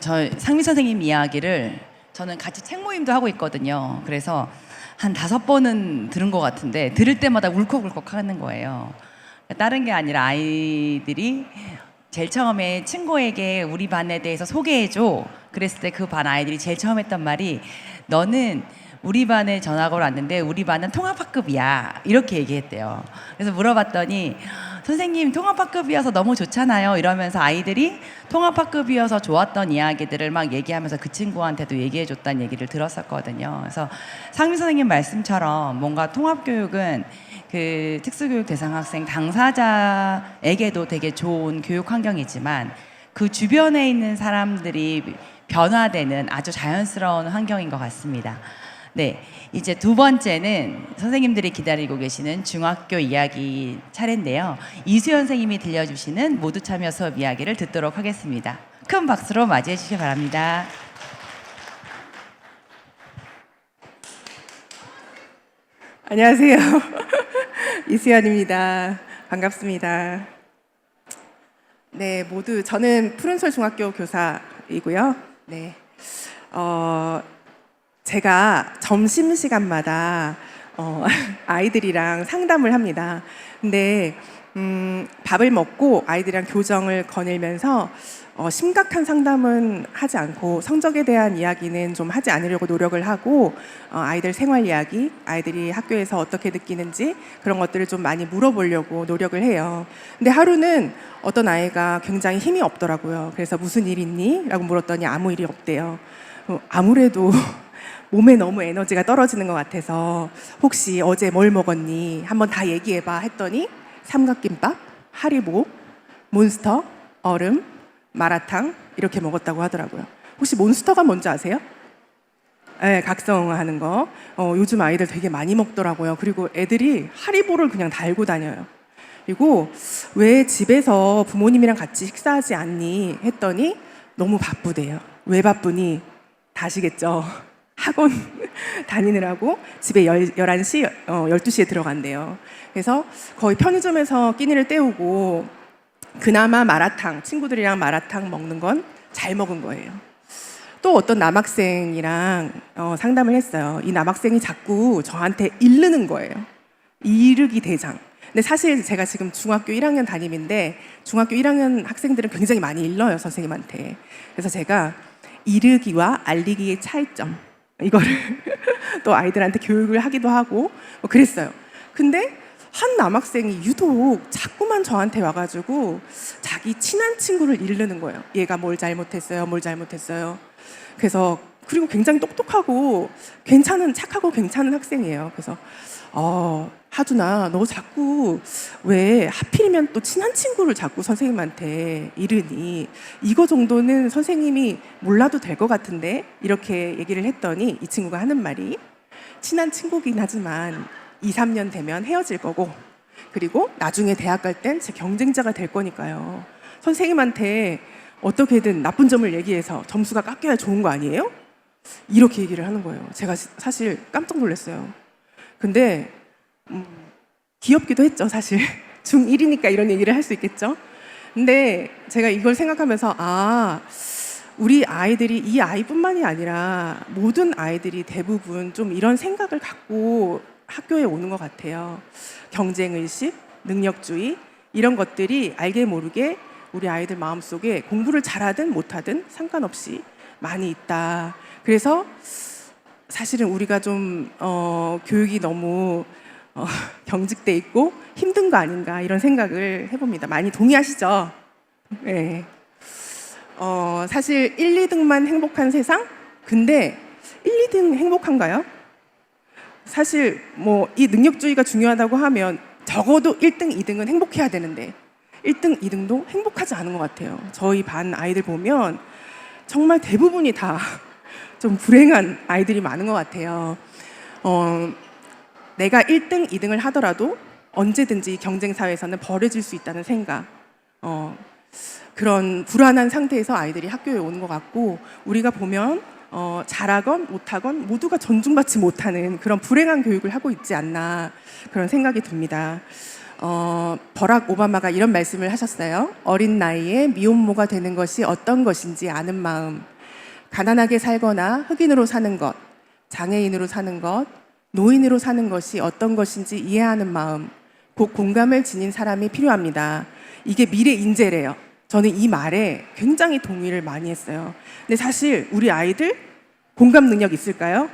저 상미 선생님 이야기를 저는 같이 책 모임도 하고 있거든요. 그래서 한 5번은 들은 것 같은데 들을 때마다 울컥울컥 하는 거예요. 다른 게 아니라 아이들이 제일 처음에 친구에게 우리 반에 대해서 소개해줘. 그랬을 때 그 반 아이들이 제일 처음 했던 말이 너는 우리 반에 전학을 왔는데 우리 반은 통합학급이야. 이렇게 얘기했대요. 그래서 물어봤더니 선생님 통합학급이어서 너무 좋잖아요. 이러면서 아이들이 통합학급이어서 좋았던 이야기들을 막 얘기하면서 그 친구한테도 얘기해줬다는 얘기를 들었었거든요. 그래서 상미 선생님 말씀처럼 뭔가 통합교육은 그 특수교육 대상 학생 당사자에게도 되게 좋은 교육 환경이지만 그 주변에 있는 사람들이 변화되는 아주 자연스러운 환경인 것 같습니다. 네, 이제 두 번째는 선생님들이 기다리고 계시는 중학교 이야기 차례인데요. 이수연 선생님이 들려주시는 모두 참여 수업 이야기를 듣도록 하겠습니다. 큰 박수로 맞이해 주시기 바랍니다. 안녕하세요. 이수연입니다. 반갑습니다. 네, 저는 푸른솔 중학교 교사이고요. 네, 제가 점심시간마다 아이들이랑 상담을 합니다. 근데 밥을 먹고 아이들이랑 교정을 거닐면서 심각한 상담은 하지 않고 성적에 대한 이야기는 좀 하지 않으려고 노력을 하고 아이들 생활 이야기, 아이들이 학교에서 어떻게 느끼는지 그런 것들을 좀 많이 물어보려고 노력을 해요. 근데 하루는 어떤 아이가 굉장히 힘이 없더라고요. 그래서 무슨 일 있니? 라고 물었더니 아무 일이 없대요. 아무래도 몸에 너무 에너지가 떨어지는 것 같아서 혹시 어제 뭘 먹었니? 한번 다 얘기해봐 했더니 삼각김밥, 하리보, 몬스터, 얼음, 마라탕 이렇게 먹었다고 하더라고요. 혹시 몬스터가 뭔지 아세요? 네, 각성하는 거. 요즘 아이들 되게 많이 먹더라고요. 그리고 애들이 하리보를 그냥 달고 다녀요. 그리고 왜 집에서 부모님이랑 같이 식사하지 않니? 했더니 너무 바쁘대요. 왜 바쁘니? 다 아시겠죠? 학원 다니느라고 집에 11시, 12시에 들어간대요. 그래서 거의 편의점에서 끼니를 때우고 그나마 마라탕, 친구들이랑 마라탕 먹는 건 잘 먹은 거예요. 또 어떤 남학생이랑 상담을 했어요. 이 남학생이 자꾸 저한테 이르는 거예요. 이르기 대장. 근데 사실 제가 지금 중학교 1학년 담임인데 중학교 1학년 학생들은 굉장히 많이 일러요, 선생님한테. 그래서 제가 이르기와 알리기의 차이점 이거를 또 아이들한테 교육을 하기도 하고 그랬어요. 근데 한 남학생이 유독 자꾸만 저한테 와가지고 자기 친한 친구를 이르는 거예요. 얘가 뭘 잘못했어요, 뭘 잘못했어요. 그래서 그리고 굉장히 똑똑하고 착하고 괜찮은 학생이에요. 그래서 하준아, 너 자꾸 왜 하필이면 또 친한 친구를 자꾸 선생님한테 이르니? 이거 정도는 선생님이 몰라도 될 것 같은데? 이렇게 얘기를 했더니 이 친구가 하는 말이 친한 친구긴 하지만 2, 3년 되면 헤어질 거고 그리고 나중에 대학 갈 땐 제 경쟁자가 될 거니까요. 선생님한테 어떻게든 나쁜 점을 얘기해서 점수가 깎여야 좋은 거 아니에요? 이렇게 얘기를 하는 거예요. 제가 사실 깜짝 놀랐어요. 근데 귀엽기도 했죠, 사실. 중1이니까 이런 얘기를 할 수 있겠죠. 근데 제가 이걸 생각하면서 우리 아이들이 이 아이뿐만이 아니라 모든 아이들이 대부분 좀 이런 생각을 갖고 학교에 오는 것 같아요. 경쟁의식, 능력주의 이런 것들이 알게 모르게 우리 아이들 마음속에 공부를 잘하든 못하든 상관없이 많이 있다. 그래서 사실은 우리가 좀 교육이 너무 경직돼 있고 힘든 거 아닌가 이런 생각을 해봅니다. 많이 동의하시죠? 네. 사실 1, 2등만 행복한 세상? 근데 1, 2등 행복한가요? 사실 뭐 이 능력주의가 중요하다고 하면 적어도 1등, 2등은 행복해야 되는데 1등, 2등도 행복하지 않은 것 같아요. 저희 반 아이들 보면 정말 대부분이 다 좀 불행한 아이들이 많은 것 같아요. 내가 1등, 2등을 하더라도 언제든지 경쟁 사회에서는 버려질 수 있다는 생각, 그런 불안한 상태에서 아이들이 학교에 오는 것 같고 우리가 보면 잘하건 못하건 모두가 존중받지 못하는 그런 불행한 교육을 하고 있지 않나 그런 생각이 듭니다. 버락 오바마가 이런 말씀을 하셨어요. 어린 나이에 미혼모가 되는 것이 어떤 것인지 아는 마음, 가난하게 살거나 흑인으로 사는 것, 장애인으로 사는 것, 노인으로 사는 것이 어떤 것인지 이해하는 마음, 곧 공감을 지닌 사람이 필요합니다. 이게 미래 인재래요. 저는 이 말에 굉장히 동의를 많이 했어요. 근데 사실 우리 아이들 공감 능력 있을까요?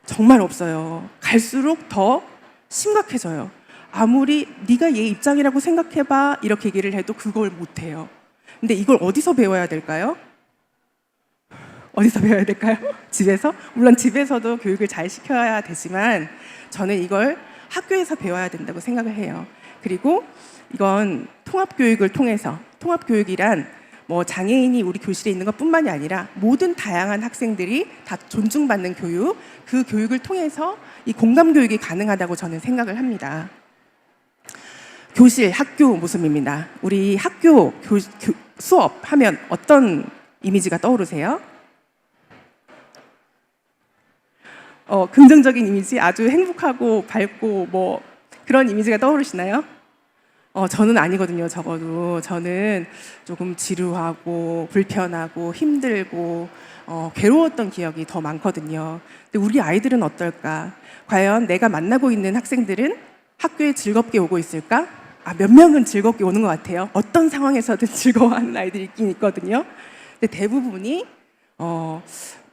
정말 없어요. 갈수록 더 심각해져요. 아무리 네가 얘 입장이라고 생각해봐 이렇게 얘기를 해도 그걸 못해요. 근데 이걸 어디서 배워야 될까요? 어디서 배워야 될까요? 집에서? 물론 집에서도 교육을 잘 시켜야 되지만 저는 이걸 학교에서 배워야 된다고 생각을 해요. 그리고 이건 통합교육을 통해서, 통합교육이란 뭐 장애인이 우리 교실에 있는 것뿐만이 아니라 모든 다양한 학생들이 다 존중받는 교육, 그 교육을 통해서 이 공감교육이 가능하다고 저는 생각을 합니다. 교실, 학교 모습입니다. 우리 학교 수업 하면 어떤 이미지가 떠오르세요? 긍정적인 이미지, 아주 행복하고 밝고 뭐 그런 이미지가 떠오르시나요? 저는 아니거든요. 적어도 저는 조금 지루하고 불편하고 힘들고 괴로웠던 기억이 더 많거든요. 근데 우리 아이들은 어떨까? 과연 내가 만나고 있는 학생들은 학교에 즐겁게 오고 있을까? 몇 명은 즐겁게 오는 것 같아요. 어떤 상황에서든 즐거워하는 아이들이 있긴 있거든요. 근데 대부분이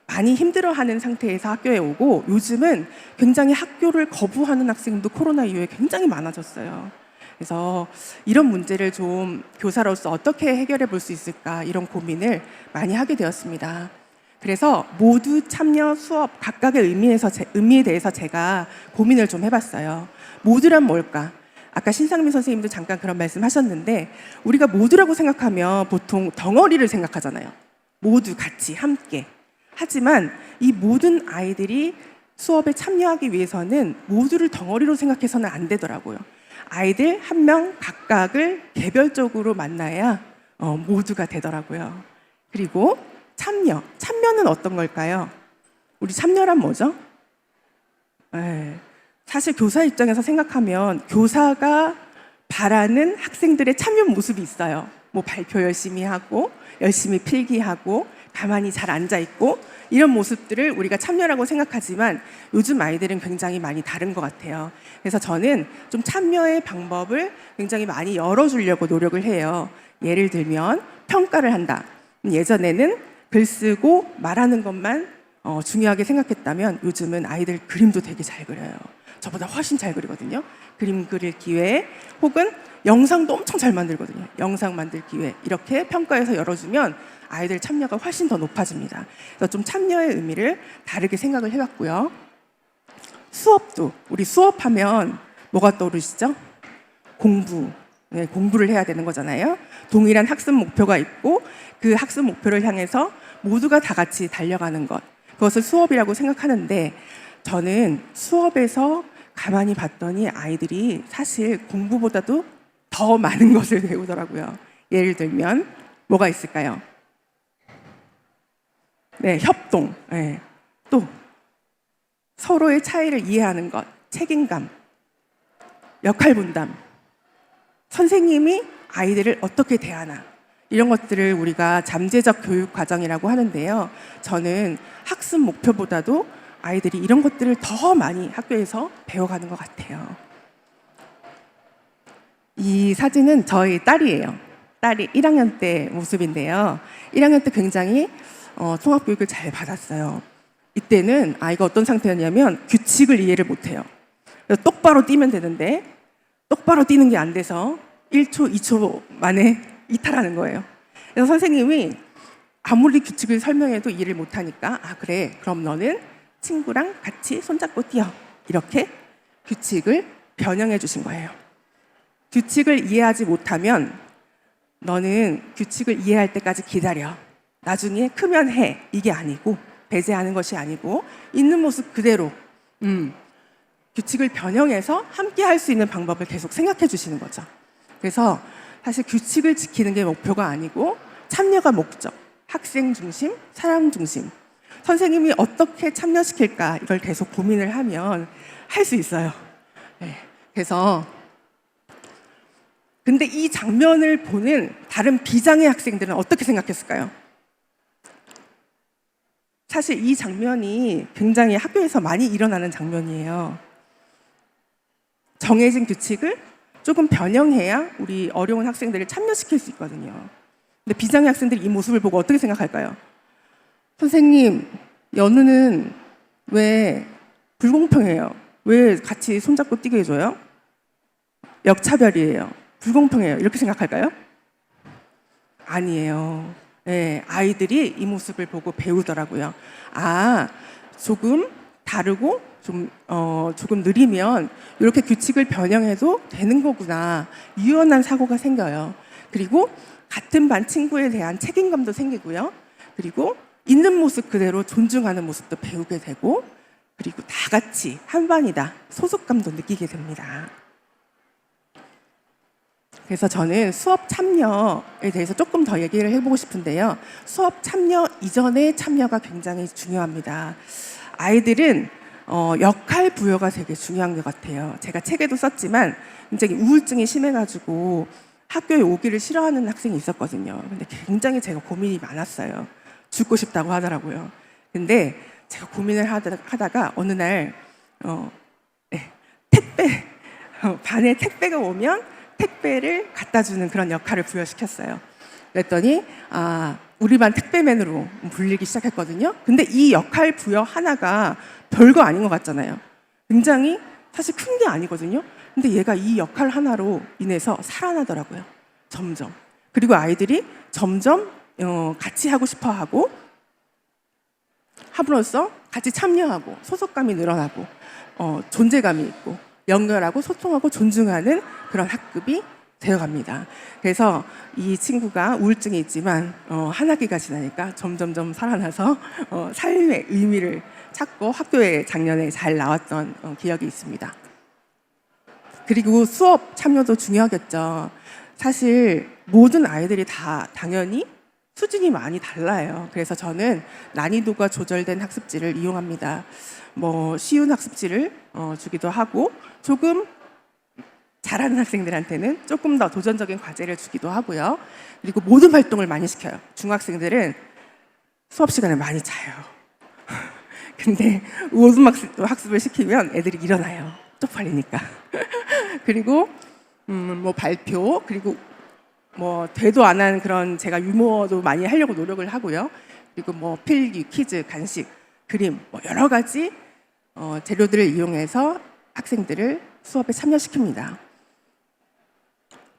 많이 힘들어하는 상태에서 학교에 오고, 요즘은 굉장히 학교를 거부하는 학생도 코로나 이후에 굉장히 많아졌어요. 그래서 이런 문제를 좀 교사로서 어떻게 해결해 볼 수 있을까, 이런 고민을 많이 하게 되었습니다. 그래서 모두 참여 수업 각각의 의미에 대해서 제가 고민을 좀 해봤어요. 모두란 뭘까? 아까 신상민 선생님도 잠깐 그런 말씀 하셨는데, 우리가 모두라고 생각하면 보통 덩어리를 생각하잖아요. 모두 같이 함께. 하지만 이 모든 아이들이 수업에 참여하기 위해서는 모두를 덩어리로 생각해서는 안 되더라고요. 아이들 한 명 각각을 개별적으로 만나야 모두가 되더라고요. 그리고 참여는 어떤 걸까요? 우리 참여란 뭐죠? 사실 교사 입장에서 생각하면 교사가 바라는 학생들의 참여 모습이 있어요. 뭐 발표 열심히 하고 열심히 필기하고 가만히 잘 앉아있고, 이런 모습들을 우리가 참여라고 생각하지만 요즘 아이들은 굉장히 많이 다른 것 같아요. 그래서 저는 좀 참여의 방법을 굉장히 많이 열어주려고 노력을 해요. 예를 들면 평가를 한다. 예전에는 글 쓰고 말하는 것만 중요하게 생각했다면 요즘은 아이들 그림도 되게 잘 그려요. 저보다 훨씬 잘 그리거든요. 그림 그릴 기회, 혹은 영상도 엄청 잘 만들거든요. 영상 만들 기회, 이렇게 평가해서 열어주면 아이들 참여가 훨씬 더 높아집니다. 그래서 좀 참여의 의미를 다르게 생각을 해봤고요. 수업도, 우리 수업하면 뭐가 떠오르시죠? 공부. 네, 공부를 해야 되는 거잖아요. 동일한 학습 목표가 있고 그 학습 목표를 향해서 모두가 다 같이 달려가는 것, 그것을 수업이라고 생각하는데, 저는 수업에서 가만히 봤더니 아이들이 사실 공부보다도 더 많은 것을 배우더라고요. 예를 들면 뭐가 있을까요? 네, 협동. 네. 또 서로의 차이를 이해하는 것, 책임감, 역할 분담, 선생님이 아이들을 어떻게 대하나, 이런 것들을 우리가 잠재적 교육 과정이라고 하는데요. 저는 학습 목표보다도 아이들이 이런 것들을 더 많이 학교에서 배워가는 것 같아요. 이 사진은 저희 딸이에요. 딸이 1학년 때 모습인데요. 1학년 때 굉장히 통합교육을 잘 받았어요. 이때는 아이가 어떤 상태였냐면 규칙을 이해를 못해요. 똑바로 뛰면 되는데 똑바로 뛰는 게 안 돼서 1초, 2초 만에 이탈하는 거예요. 그래서 선생님이 아무리 규칙을 설명해도 이해를 못하니까, 그래, 그럼 너는 친구랑 같이 손잡고 뛰어, 이렇게 규칙을 변형해 주신 거예요. 규칙을 이해하지 못하면 너는 규칙을 이해할 때까지 기다려, 나중에 크면 해, 이게 아니고, 배제하는 것이 아니고 있는 모습 그대로 규칙을 변형해서 함께 할 수 있는 방법을 계속 생각해 주시는 거죠. 그래서 사실 규칙을 지키는 게 목표가 아니고 참여가 목적, 학생 중심, 사람 중심. 선생님이 어떻게 참여시킬까, 이걸 계속 고민을 하면 할 수 있어요. 네. 그래서 근데 이 장면을 보는 다른 비장애 학생들은 어떻게 생각했을까요? 사실 이 장면이 굉장히 학교에서 많이 일어나는 장면이에요. 정해진 규칙을 조금 변형해야 우리 어려운 학생들을 참여시킬 수 있거든요. 근데 비장애 학생들이 이 모습을 보고 어떻게 생각할까요? 선생님, 연우는 왜 불공평해요? 왜 같이 손잡고 뛰게 해줘요? 역차별이에요. 불공평해요. 이렇게 생각할까요? 아니에요. 네, 아이들이 이 모습을 보고 배우더라고요. 조금 다르고 조금 느리면 이렇게 규칙을 변형해도 되는 거구나. 유연한 사고가 생겨요. 그리고 같은 반 친구에 대한 책임감도 생기고요. 그리고 있는 모습 그대로 존중하는 모습도 배우게 되고, 그리고 다 같이 한 반이다, 소속감도 느끼게 됩니다. 그래서 저는 수업 참여에 대해서 조금 더 얘기를 해보고 싶은데요. 수업 참여 이전의 참여가 굉장히 중요합니다. 아이들은 역할 부여가 되게 중요한 것 같아요. 제가 책에도 썼지만 굉장히 우울증이 심해가지고 학교에 오기를 싫어하는 학생이 있었거든요. 근데 굉장히 제가 고민이 많았어요. 죽고 싶다고 하더라고요. 근데 제가 고민을 하다가 어느 날 택배 반에 택배가 오면 택배를 갖다 주는 그런 역할을 부여시켰어요. 그랬더니 우리 반 택배맨으로 불리기 시작했거든요. 근데 이 역할 부여 하나가 별거 아닌 것 같잖아요. 굉장히 사실 큰 게 아니거든요. 근데 얘가 이 역할 하나로 인해서 살아나더라고요. 점점. 그리고 아이들이 점점 같이 하고 싶어 하고 함으로써 같이 참여하고 소속감이 늘어나고 존재감이 있고 연결하고 소통하고 존중하는 그런 학급이 되어갑니다. 그래서 이 친구가 우울증이 있지만 한 학기가 지나니까 점점점 살아나서 삶의 의미를 찾고 학교에 작년에 잘 나왔던 기억이 있습니다. 그리고 수업 참여도 중요하겠죠. 사실 모든 아이들이 다 당연히 수준이 많이 달라요. 그래서 저는 난이도가 조절된 학습지를 이용합니다. 쉬운 학습지를 주기도 하고 조금 잘하는 학생들한테는 조금 더 도전적인 과제를 주기도 하고요. 그리고 모든 활동을 많이 시켜요. 중학생들은 수업 시간에 많이 자요. 근데 모든 학습을 시키면 애들이 일어나요. 쪽팔리니까. 그리고 발표, 그리고 되도 안 한 그런 제가 유머도 많이 하려고 노력을 하고요. 그리고 필기, 퀴즈, 간식, 그림, 여러 가지 재료들을 이용해서 학생들을 수업에 참여시킵니다.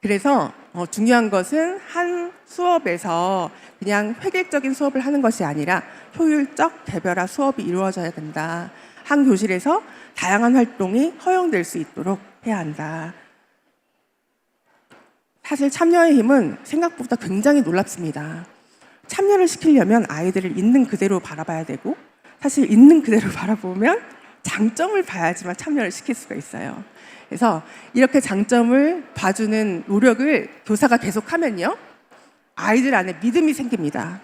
그래서 중요한 것은 한 수업에서 그냥 획일적인 수업을 하는 것이 아니라 효율적 개별화 수업이 이루어져야 된다. 한 교실에서 다양한 활동이 허용될 수 있도록 해야 한다. 사실 참여의 힘은 생각보다 굉장히 놀랍습니다. 참여를 시키려면 아이들을 있는 그대로 바라봐야 되고 사실 있는 그대로 바라보면 장점을 봐야지만 참여를 시킬 수가 있어요. 그래서 이렇게 장점을 봐주는 노력을 교사가 계속하면요. 아이들 안에 믿음이 생깁니다.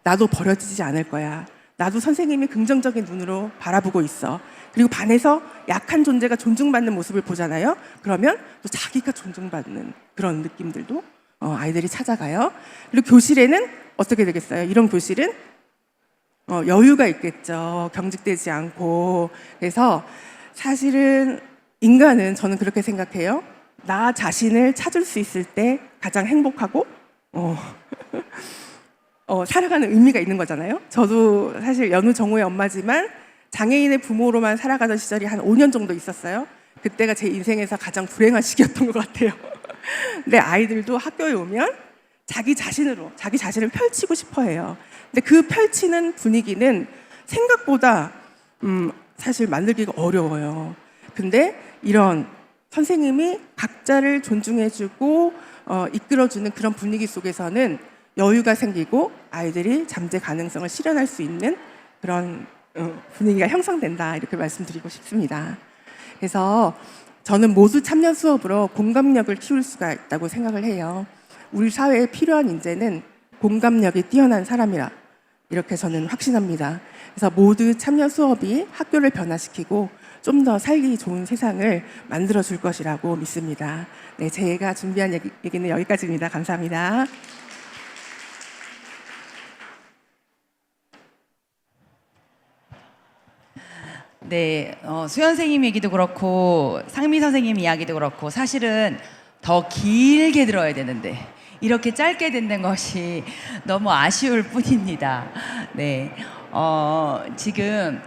나도 버려지지 않을 거야. 나도 선생님이 긍정적인 눈으로 바라보고 있어. 그리고 반에서 약한 존재가 존중받는 모습을 보잖아요. 그러면 또 자기가 존중받는 그런 느낌들도 아이들이 찾아가요. 그리고 교실에는 어떻게 되겠어요? 이런 교실은 여유가 있겠죠. 경직되지 않고. 그래서 사실은 인간은 저는 그렇게 생각해요. 나 자신을 찾을 수 있을 때 가장 행복하고 살아가는 의미가 있는 거잖아요. 저도 사실 연우 정우의 엄마지만 장애인의 부모로만 살아가던 시절이 한 5년 정도 있었어요. 그때가 제 인생에서 가장 불행한 시기였던 것 같아요. 근데 아이들도 학교에 오면 자기 자신을 펼치고 싶어 해요. 근데 그 펼치는 분위기는 생각보다 사실 만들기가 어려워요. 근데 이런 선생님이 각자를 존중해주고 이끌어주는 그런 분위기 속에서는 여유가 생기고 아이들이 잠재 가능성을 실현할 수 있는 그런 분위기가 형성된다, 이렇게 말씀드리고 싶습니다. 그래서 저는 모두 참여 수업으로 공감력을 키울 수가 있다고 생각을 해요. 우리 사회에 필요한 인재는 공감력이 뛰어난 사람이라 이렇게 저는 확신합니다. 그래서 모두 참여 수업이 학교를 변화시키고 좀 더 살기 좋은 세상을 만들어 줄 것이라고 믿습니다. 네, 제가 준비한 얘기는 여기까지입니다. 감사합니다. 네, 수연 선생님 얘기도 그렇고 상미 선생님 이야기도 그렇고 사실은 더 길게 들어야 되는데 이렇게 짧게 듣는 것이 너무 아쉬울 뿐입니다. 네, 지금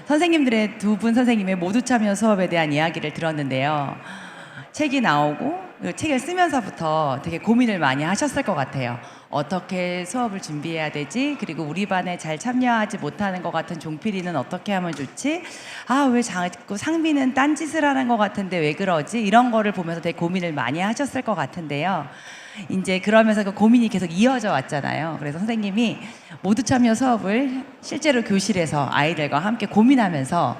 선생님들의 두 분 선생님의 모두 참여 수업에 대한 이야기를 들었는데요. 책이 나오고 책을 쓰면서부터 되게 고민을 많이 하셨을 것 같아요. 어떻게 수업을 준비해야 되지? 그리고 우리 반에 잘 참여하지 못하는 것 같은 종필이는 어떻게 하면 좋지? 왜 자꾸 상비는 딴짓을 하는 것 같은데 왜 그러지? 이런 거를 보면서 되게 고민을 많이 하셨을 것 같은데요. 이제 그러면서 그 고민이 계속 이어져 왔잖아요. 그래서 선생님이 모두 참여 수업을 실제로 교실에서 아이들과 함께 고민하면서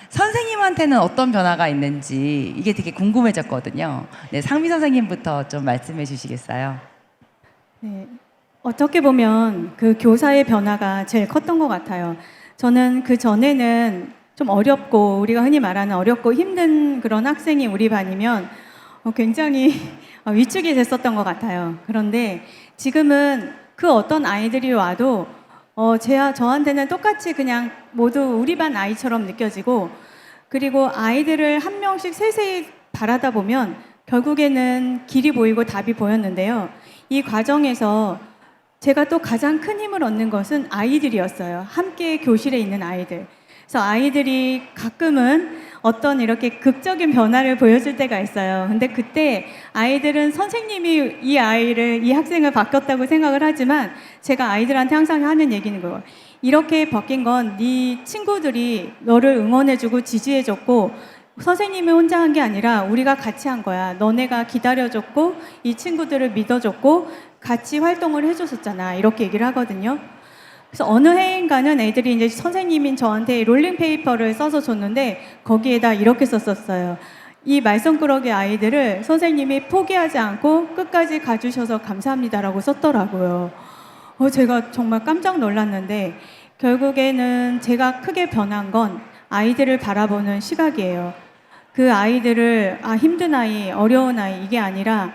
선생님한테는 어떤 변화가 있는지 이게 되게 궁금해졌거든요. 네, 상미 선생님부터 좀 말씀해 주시겠어요? 네, 어떻게 보면 그 교사의 변화가 제일 컸던 것 같아요. 저는 그 전에는 좀 어렵고 우리가 흔히 말하는 어렵고 힘든 그런 학생이 우리 반이면 굉장히 위축이 됐었던 것 같아요. 그런데 지금은 그 어떤 아이들이 와도 저한테는 똑같이 그냥 모두 우리 반 아이처럼 느껴지고, 그리고 아이들을 한 명씩 세세히 바라다 보면 결국에는 길이 보이고 답이 보였는데요. 이 과정에서 제가 또 가장 큰 힘을 얻는 것은 아이들이었어요. 함께 교실에 있는 아이들. 그래서 아이들이 가끔은 어떤 이렇게 극적인 변화를 보여줄 때가 있어요. 근데 그때 아이들은 선생님이 이 학생을 바뀌었다고 생각을 하지만, 제가 아이들한테 항상 하는 얘기는 거예요. 이렇게 바뀐 건 네 친구들이 너를 응원해주고 지지해줬고, 선생님이 혼자 한 게 아니라 우리가 같이 한 거야. 너네가 기다려줬고 이 친구들을 믿어줬고 같이 활동을 해줬었잖아. 이렇게 얘기를 하거든요. 그래서 어느 해인가는 애들이 이제 선생님인 저한테 롤링페이퍼를 써서 줬는데 거기에다 이렇게 썼었어요. 이 말썽꾸러기 아이들을 선생님이 포기하지 않고 끝까지 가주셔서 감사합니다라고 썼더라고요. 제가 정말 깜짝 놀랐는데, 결국에는 제가 크게 변한 건 아이들을 바라보는 시각이에요. 그 아이들을 힘든 아이, 어려운 아이 이게 아니라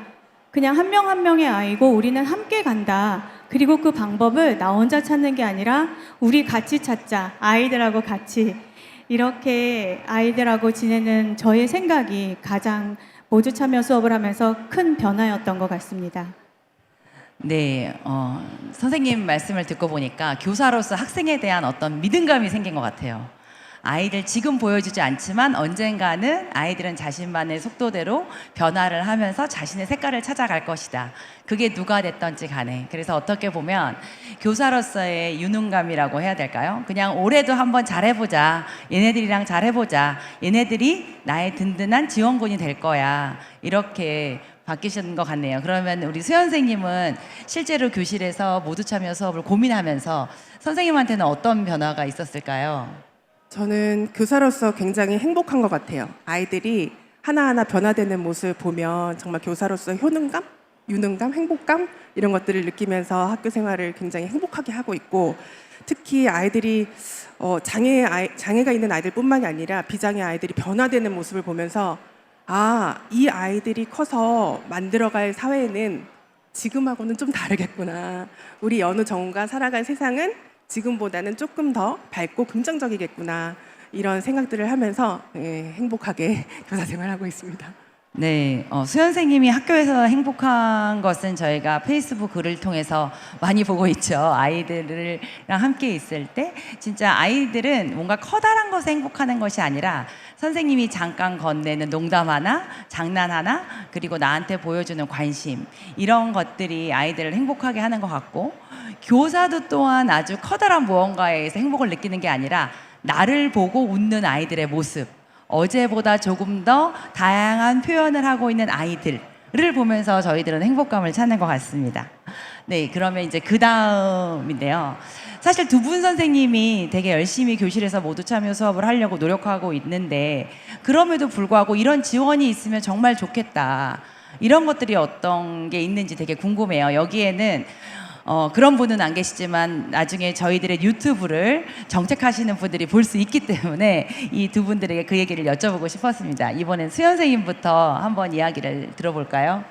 그냥 한 명 한 명의 아이고 우리는 함께 간다. 그리고 그 방법을 나 혼자 찾는 게 아니라 우리 같이 찾자. 아이들하고 같이. 이렇게 아이들하고 지내는 저의 생각이 가장 모두 참여 수업을 하면서 큰 변화였던 것 같습니다. 네, 선생님 말씀을 듣고 보니까 교사로서 학생에 대한 어떤 믿음감이 생긴 것 같아요. 아이들 지금 보여주지 않지만 언젠가는 아이들은 자신만의 속도대로 변화를 하면서 자신의 색깔을 찾아갈 것이다. 그게 누가 됐던지 간에. 그래서 어떻게 보면 교사로서의 유능감이라고 해야 될까요? 그냥 올해도 한번 잘해보자. 얘네들이랑 잘해보자. 얘네들이 나의 든든한 지원군이 될 거야. 이렇게 바뀌신 것 같네요. 그러면 우리 수연 선생님은 실제로 교실에서 모두 참여 수업을 고민하면서 선생님한테는 어떤 변화가 있었을까요? 저는 교사로서 굉장히 행복한 것 같아요. 아이들이 하나하나 변화되는 모습을 보면 정말 교사로서 효능감, 유능감, 행복감 이런 것들을 느끼면서 학교 생활을 굉장히 행복하게 하고 있고, 특히 아이들이 장애가 있는 아이들뿐만이 아니라 비장애 아이들이 변화되는 모습을 보면서 이 아이들이 커서 만들어갈 사회는 지금하고는 좀 다르겠구나. 우리 연우 정우가 살아갈 세상은 지금보다는 조금 더 밝고 긍정적이겠구나. 이런 생각들을 하면서 행복하게 교사 생활하고 있습니다. 네, 수연 선생님이 학교에서 행복한 것은 저희가 페이스북 글을 통해서 많이 보고 있죠. 아이들이랑 함께 있을 때 진짜 아이들은 뭔가 커다란 것에 행복하는 것이 아니라 선생님이 잠깐 건네는 농담 하나, 장난 하나, 그리고 나한테 보여주는 관심, 이런 것들이 아이들을 행복하게 하는 것 같고, 교사도 또한 아주 커다란 무언가에 의해서 행복을 느끼는 게 아니라 나를 보고 웃는 아이들의 모습, 어제보다 조금 더 다양한 표현을 하고 있는 아이들을 보면서 저희들은 행복감을 찾는 것 같습니다. 네, 그러면 이제 그 다음인데요. 사실 두 분 선생님이 되게 열심히 교실에서 모두 참여 수업을 하려고 노력하고 있는데, 그럼에도 불구하고 이런 지원이 있으면 정말 좋겠다. 이런 것들이 어떤 게 있는지 되게 궁금해요. 여기에는 그런 분은 안 계시지만 나중에 저희들의 유튜브를 정책하시는 분들이 볼 수 있기 때문에 이 두 분들에게 그 얘기를 여쭤보고 싶었습니다. 이번엔 수연 선생님부터 한번 이야기를 들어볼까요?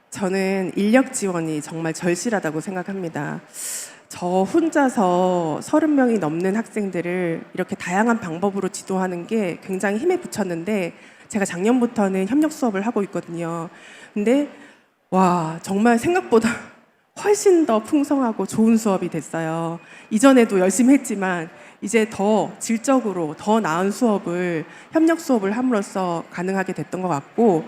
저는 인력 지원이 정말 절실하다고 생각합니다. 저 혼자서 30명이 넘는 학생들을 이렇게 다양한 방법으로 지도하는 게 굉장히 힘에 부쳤는데, 제가 작년부터는 협력 수업을 하고 있거든요. 근데 정말 생각보다 훨씬 더 풍성하고 좋은 수업이 됐어요. 이전에도 열심히 했지만 이제 더 질적으로 더 나은 수업을, 협력 수업을 함으로써 가능하게 됐던 것 같고,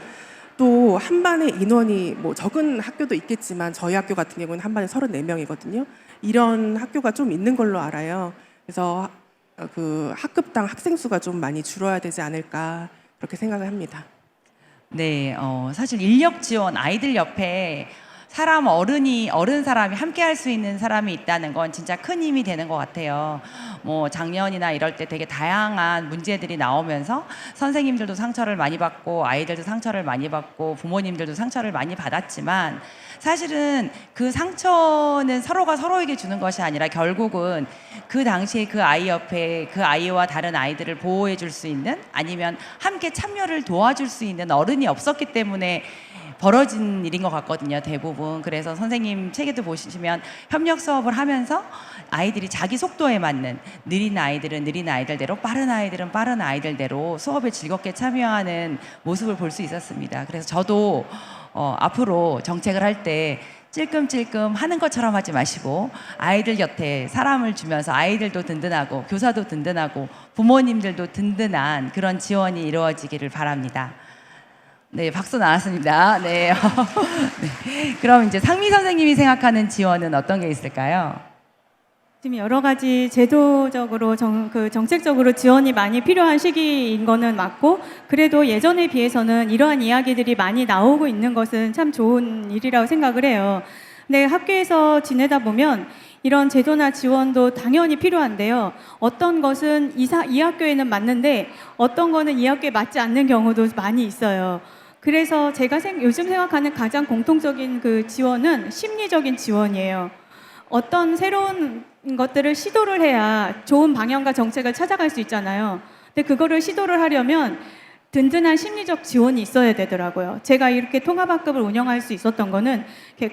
또 한 반에 인원이 적은 학교도 있겠지만 저희 학교 같은 경우는 한 반에 34명이거든요. 이런 학교가 좀 있는 걸로 알아요. 그래서 그 학급당 학생 수가 좀 많이 줄어야 되지 않을까 그렇게 생각을 합니다. 네, 사실 인력 지원, 아이들 옆에 어른 사람이 함께 할 수 있는 사람이 있다는 건 진짜 큰 힘이 되는 것 같아요. 뭐 작년이나 이럴 때 되게 다양한 문제들이 나오면서 선생님들도 상처를 많이 받고 아이들도 상처를 많이 받고 부모님들도 상처를 많이 받았지만 사실은 그 상처는 서로가 서로에게 주는 것이 아니라 결국은 그 당시에 그 아이 옆에 그 아이와 다른 아이들을 보호해 줄 수 있는 아니면 함께 참여를 도와줄 수 있는 어른이 없었기 때문에 벌어진 일인 것 같거든요, 대부분. 그래서 선생님 책에도 보시면 협력 수업을 하면서 아이들이 자기 속도에 맞는 느린 아이들은 느린 아이들대로 빠른 아이들은 빠른 아이들대로 수업에 즐겁게 참여하는 모습을 볼 수 있었습니다. 그래서 저도 앞으로 정책을 할 때 찔끔찔끔 하는 것처럼 하지 마시고 아이들 곁에 사람을 주면서 아이들도 든든하고 교사도 든든하고 부모님들도 든든한 그런 지원이 이루어지기를 바랍니다. 네, 박수 나왔습니다. 네. 네. 그럼 이제 상미 선생님이 생각하는 지원은 어떤 게 있을까요? 지금 여러 가지 제도적으로 정책적으로 지원이 많이 필요한 시기인 거는 맞고, 그래도 예전에 비해서는 이러한 이야기들이 많이 나오고 있는 것은 참 좋은 일이라고 생각을 해요. 근데 학교에서 지내다 보면 이런 제도나 지원도 당연히 필요한데요. 어떤 것은 이 학교에는 맞는데 어떤 거는 이 학교에 맞지 않는 경우도 많이 있어요. 그래서 제가 요즘 생각하는 가장 공통적인 그 지원은 심리적인 지원이에요. 어떤 새로운 것들을 시도를 해야 좋은 방향과 정책을 찾아갈 수 있잖아요. 근데 그거를 시도를 하려면 든든한 심리적 지원이 있어야 되더라고요. 제가 이렇게 통합학급을 운영할 수 있었던 거는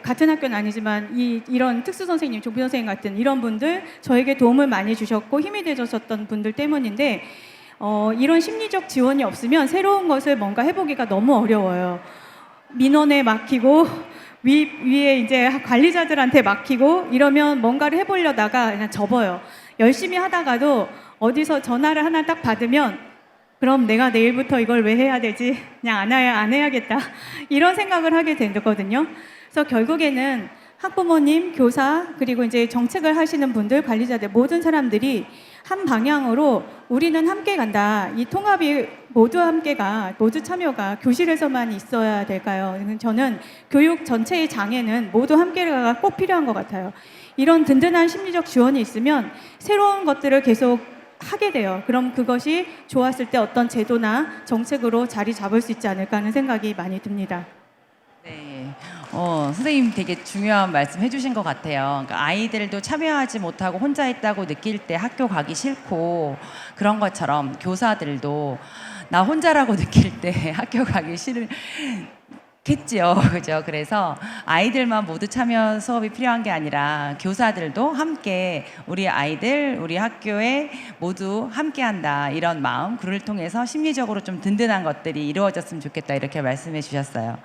같은 학교는 아니지만 이런 특수 선생님, 조비 선생님 같은 이런 분들 저에게 도움을 많이 주셨고 힘이 되셨던 분들 때문인데 이런 심리적 지원이 없으면 새로운 것을 뭔가 해보기가 너무 어려워요. 민원에 맡기고 위에 이제 관리자들한테 맡기고 이러면 뭔가를 해보려다가 그냥 접어요. 열심히 하다가도 어디서 전화를 하나 딱 받으면 그럼 내가 내일부터 이걸 왜 해야 되지? 그냥 안 해야겠다. 이런 생각을 하게 되거든요. 그래서 결국에는 학부모님, 교사, 그리고 이제 정책을 하시는 분들, 관리자들, 모든 사람들이 한 방향으로 우리는 함께 간다. 이 통합이 모두 함께가, 모두 참여가 교실에서만 있어야 될까요? 저는 교육 전체의 장에는 모두 함께가 꼭 필요한 것 같아요. 이런 든든한 심리적 지원이 있으면 새로운 것들을 계속 하게 돼요. 그럼 그것이 좋았을 때 어떤 제도나 정책으로 자리 잡을 수 있지 않을까 하는 생각이 많이 듭니다. 네, 선생님 되게 중요한 말씀 해주신 것 같아요. 그러니까 아이들도 참여하지 못하고 혼자 있다고 느낄 때 학교 가기 싫고 그런 것처럼 교사들도 나 혼자라고 느낄 때 학교 가기 싫겠지요. 그죠? 그래서 아이들만 모두 참여 수업이 필요한 게 아니라 교사들도 함께 우리 아이들, 우리 학교에 모두 함께 한다. 이런 마음, 그를 통해서 심리적으로 좀 든든한 것들이 이루어졌으면 좋겠다. 이렇게 말씀해 주셨어요.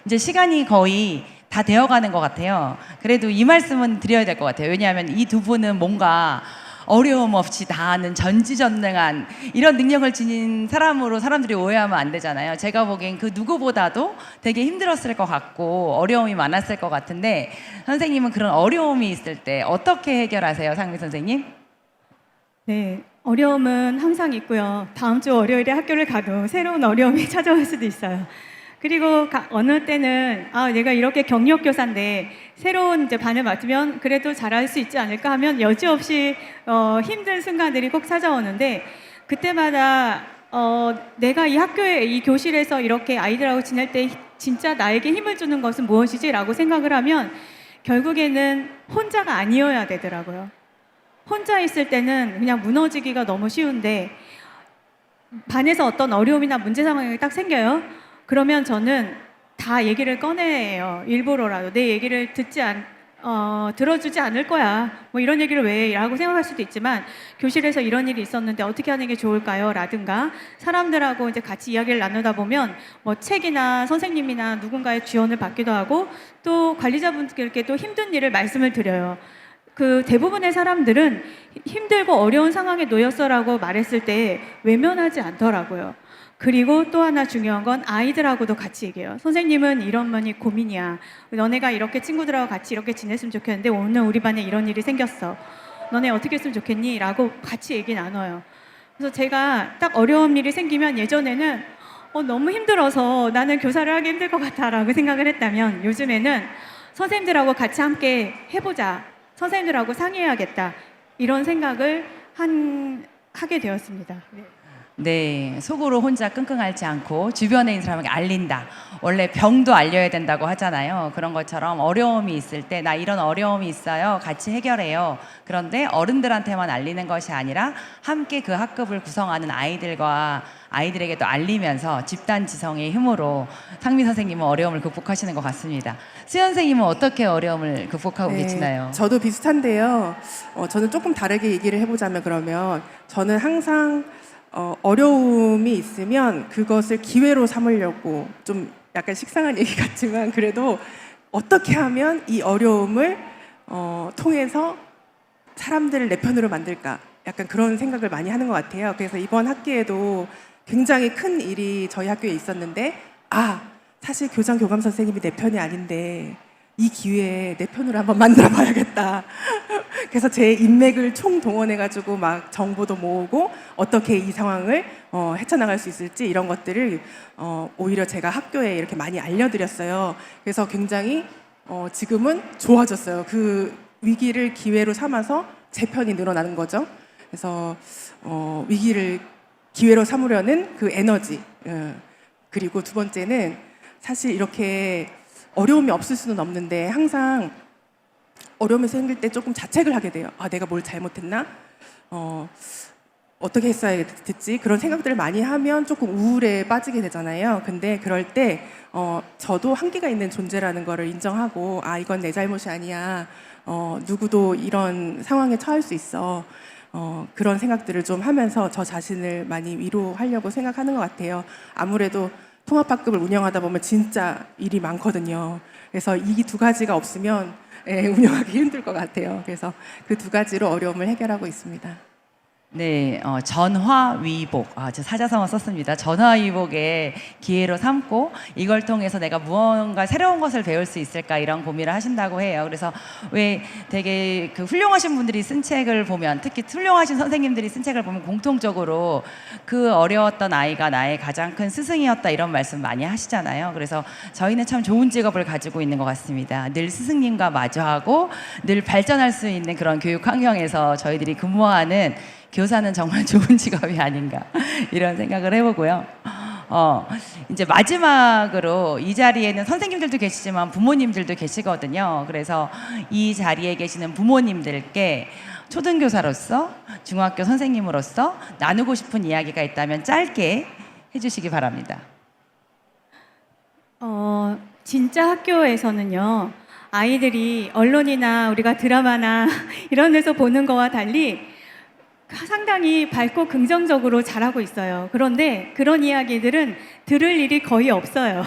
이제 시간이 거의 다 되어가는 것 같아요. 그래도 이 말씀은 드려야 될 것 같아요. 왜냐하면 이 두 분은 뭔가 어려움 없이 다 아는 전지전능한 이런 능력을 지닌 사람으로 사람들이 오해하면 안 되잖아요. 제가 보기엔 그 누구보다도 되게 힘들었을 것 같고 어려움이 많았을 것 같은데 선생님은 그런 어려움이 있을 때 어떻게 해결하세요, 상미 선생님? 네, 어려움은 항상 있고요. 다음 주 월요일에 학교를 가도 새로운 어려움이 찾아올 수도 있어요. 그리고 어느 때는 내가 이렇게 경력 교사인데 새로운 이제 반을 맡으면 그래도 잘할 수 있지 않을까 하면 여지없이 힘든 순간들이 꼭 찾아오는데 그때마다 내가 이 학교에 이 교실에서 이렇게 아이들하고 지낼 때 진짜 나에게 힘을 주는 것은 무엇이지라고 생각을 하면 결국에는 혼자가 아니어야 되더라고요. 혼자 있을 때는 그냥 무너지기가 너무 쉬운데 반에서 어떤 어려움이나 문제 상황이 딱 생겨요. 그러면 저는 다 얘기를 꺼내요. 일부러라도 내 얘기를 들어주지 않을 거야. 뭐 이런 얘기를 왜? 라고 생각할 수도 있지만 교실에서 이런 일이 있었는데 어떻게 하는 게 좋을까요? 라든가 사람들하고 이제 같이 이야기를 나누다 보면 뭐 책이나 선생님이나 누군가의 지원을 받기도 하고 또 관리자분들께 또 힘든 일을 말씀을 드려요. 그 대부분의 사람들은 힘들고 어려운 상황에 놓였어라고 말했을 때 외면하지 않더라고요. 그리고 또 하나 중요한 건 아이들하고도 같이 얘기해요. 선생님은 이런 면이 고민이야. 너네가 이렇게 친구들하고 같이 이렇게 지냈으면 좋겠는데 오늘 우리 반에 이런 일이 생겼어. 너네 어떻게 했으면 좋겠니? 라고 같이 얘기 나눠요. 그래서 제가 딱 어려운 일이 생기면 예전에는 너무 힘들어서 나는 교사를 하기 힘들 것 같아 라고 생각을 했다면 요즘에는 선생님들하고 같이 함께 해보자. 선생님들하고 상의해야겠다. 이런 생각을 하게 되었습니다. 네. 네, 속으로 혼자 끙끙 앓지 않고 주변에 있는 사람에게 알린다. 원래 병도 알려야 된다고 하잖아요. 그런 것처럼 어려움이 있을 때 나 이런 어려움이 있어요. 같이 해결해요. 그런데 어른들한테만 알리는 것이 아니라 함께 그 학급을 구성하는 아이들에게도 알리면서 집단 지성의 힘으로 상미 선생님은 어려움을 극복하시는 것 같습니다. 수연 선생님은 어떻게 어려움을 극복하고 계시나요? 저도 비슷한데요. 저는 조금 다르게 얘기를 해보자면 그러면 저는 항상 어려움이 있으면 그것을 기회로 삼으려고 좀 약간 식상한 얘기 같지만 그래도 어떻게 하면 이 어려움을 통해서 사람들을 내 편으로 만들까 약간 그런 생각을 많이 하는 것 같아요. 그래서 이번 학기에도 굉장히 큰 일이 저희 학교에 있었는데 사실 교장 교감 선생님이 내 편이 아닌데 이 기회에 내 편으로 한번 만들어 봐야겠다. 그래서 제 인맥을 총동원해가지고 막 정보도 모으고 어떻게 이 상황을 헤쳐나갈 수 있을지 이런 것들을 오히려 제가 학교에 이렇게 많이 알려드렸어요. 그래서 굉장히 지금은 좋아졌어요. 그 위기를 기회로 삼아서 제 편이 늘어나는 거죠. 그래서 위기를 기회로 삼으려는 그 에너지. 그리고 두 번째는 사실 이렇게 어려움이 없을 수는 없는데 항상 어려움이 생길 때 조금 자책을 하게 돼요. 내가 뭘 잘못했나? 어떻게 했어야 됐지? 그런 생각들을 많이 하면 조금 우울에 빠지게 되잖아요. 근데 그럴 때 저도 한계가 있는 존재라는 거를 인정하고 이건 내 잘못이 아니야. 누구도 이런 상황에 처할 수 있어. 그런 생각들을 좀 하면서 저 자신을 많이 위로하려고 생각하는 것 같아요. 아무래도 통합학급을 운영하다 보면 진짜 일이 많거든요. 그래서 이 두 가지가 없으면 운영하기 힘들 것 같아요. 그래서 그 두 가지로 어려움을 해결하고 있습니다. 네, 전화위복. 저 사자성어 썼습니다. 전화위복의 기회로 삼고 이걸 통해서 내가 무언가 새로운 것을 배울 수 있을까 이런 고민을 하신다고 해요. 그래서 왜 되게 그 훌륭하신 분들이 쓴 책을 보면 특히 훌륭하신 선생님들이 쓴 책을 보면 공통적으로 그 어려웠던 아이가 나의 가장 큰 스승이었다 이런 말씀 많이 하시잖아요. 그래서 저희는 참 좋은 직업을 가지고 있는 것 같습니다. 늘 스승님과 마주하고 늘 발전할 수 있는 그런 교육 환경에서 저희들이 근무하는 교사는 정말 좋은 직업이 아닌가 이런 생각을 해보고요. 이제 마지막으로 이 자리에는 선생님들도 계시지만 부모님들도 계시거든요. 그래서 이 자리에 계시는 부모님들께 초등교사로서 중학교 선생님으로서 나누고 싶은 이야기가 있다면 짧게 해주시기 바랍니다. 진짜 학교에서는요, 아이들이 언론이나 우리가 드라마나 이런 데서 보는 거와 달리 상당히 밝고 긍정적으로 자라고 있어요. 그런데 그런 이야기들은 들을 일이 거의 없어요.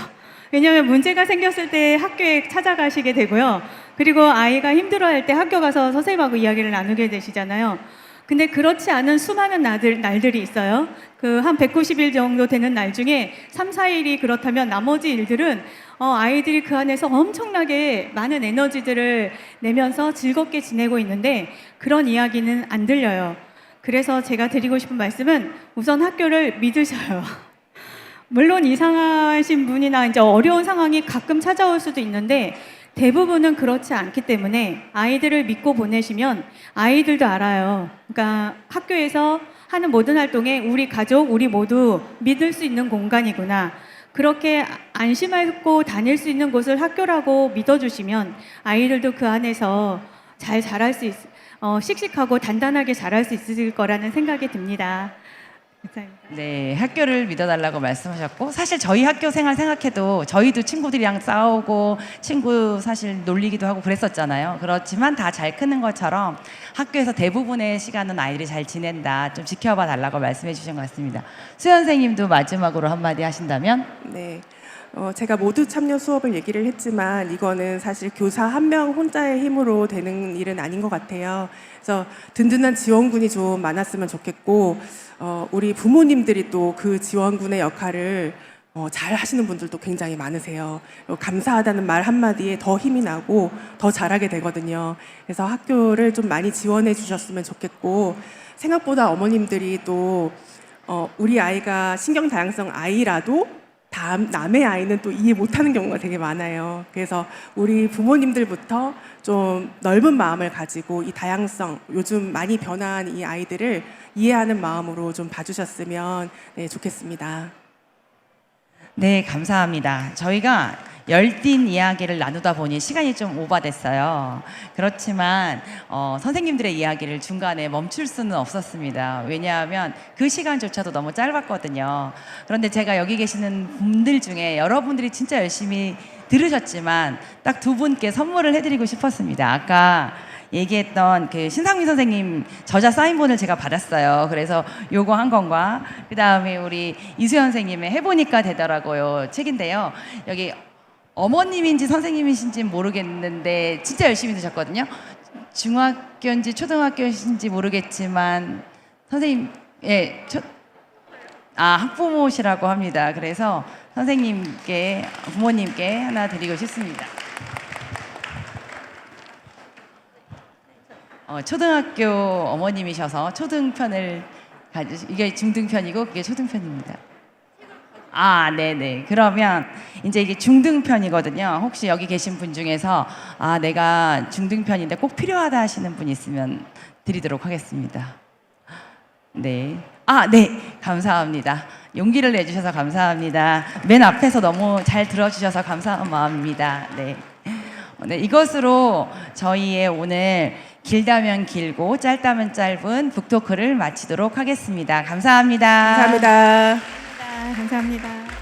왜냐하면 문제가 생겼을 때 학교에 찾아가시게 되고요. 그리고 아이가 힘들어할 때 학교 가서 선생님하고 이야기를 나누게 되시잖아요. 근데 그렇지 않은 수많은 날들이 있어요. 그 한 190일 정도 되는 날 중에 3, 4일이 그렇다면 나머지 일들은 아이들이 그 안에서 엄청나게 많은 에너지들을 내면서 즐겁게 지내고 있는데 그런 이야기는 안 들려요. 그래서 제가 드리고 싶은 말씀은 우선 학교를 믿으셔요. 물론 이상하신 분이나 이제 어려운 상황이 가끔 찾아올 수도 있는데 대부분은 그렇지 않기 때문에 아이들을 믿고 보내시면 아이들도 알아요. 그러니까 학교에서 하는 모든 활동에 우리 가족, 우리 모두 믿을 수 있는 공간이구나. 그렇게 안심하고 다닐 수 있는 곳을 학교라고 믿어주시면 아이들도 그 안에서 잘 자랄 수 씩씩하고 단단하게 자랄 수 있을 거라는 생각이 듭니다. 감사합니다. 네, 학교를 믿어달라고 말씀하셨고 사실 저희 학교 생활 생각해도 저희도 친구들이랑 싸우고 친구 사실 놀리기도 하고 그랬었잖아요. 그렇지만 다 잘 크는 것처럼 학교에서 대부분의 시간은 아이들이 잘 지낸다. 좀 지켜봐 달라고 말씀해 주신 것 같습니다. 수연 선생님도 마지막으로 한마디 하신다면? 네. 제가 모두 참여 수업을 얘기를 했지만 이거는 사실 교사 한 명 혼자의 힘으로 되는 일은 아닌 것 같아요. 그래서 든든한 지원군이 좀 많았으면 좋겠고 우리 부모님들이 또 그 지원군의 역할을 잘 하시는 분들도 굉장히 많으세요. 감사하다는 말 한마디에 더 힘이 나고 더 잘하게 되거든요. 그래서 학교를 좀 많이 지원해 주셨으면 좋겠고 생각보다 어머님들이 또 우리 아이가 신경다양성 아이라도 남의 아이는 또 이해 못하는 경우가 되게 많아요. 그래서 우리 부모님들부터 좀 넓은 마음을 가지고 이 다양성, 요즘 많이 변화한 이 아이들을 이해하는 마음으로 좀 봐주셨으면 네, 좋겠습니다. 네, 감사합니다. 저희가 열띤 이야기를 나누다 보니 시간이 좀 오버됐어요. 그렇지만 선생님들의 이야기를 중간에 멈출 수는 없었습니다. 왜냐하면 그 시간조차도 너무 짧았거든요. 그런데 제가 여기 계시는 분들 중에 여러분들이 진짜 열심히 들으셨지만 딱 두 분께 선물을 해드리고 싶었습니다. 아까 얘기했던 그 신상민 선생님 저자 사인본을 제가 받았어요. 그래서 요거 한 권과 그 다음에 우리 이수연 선생님의 해보니까 되더라고요 책인데요. 여기 어머님인지 선생님이신지 모르겠는데 진짜 열심히 드셨거든요. 중학교인지 초등학교인지 모르겠지만 선생님 학부모시라고 합니다. 그래서 선생님께 부모님께 하나 드리고 싶습니다. 초등학교 어머님이셔서 초등편을 이게 중등편이고 그게 초등편입니다. 네네. 그러면 이제 이게 중등편이거든요. 혹시 여기 계신 분 중에서 내가 중등편인데 꼭 필요하다 하시는 분 있으면 드리도록 하겠습니다. 네. 네. 감사합니다. 용기를 내주셔서 감사합니다. 맨 앞에서 너무 잘 들어주셔서 감사한 마음입니다. 네. 네, 이것으로 저희의 오늘 길다면 길고 짧다면 짧은 북토크를 마치도록 하겠습니다. 감사합니다. 감사합니다. 감사합니다.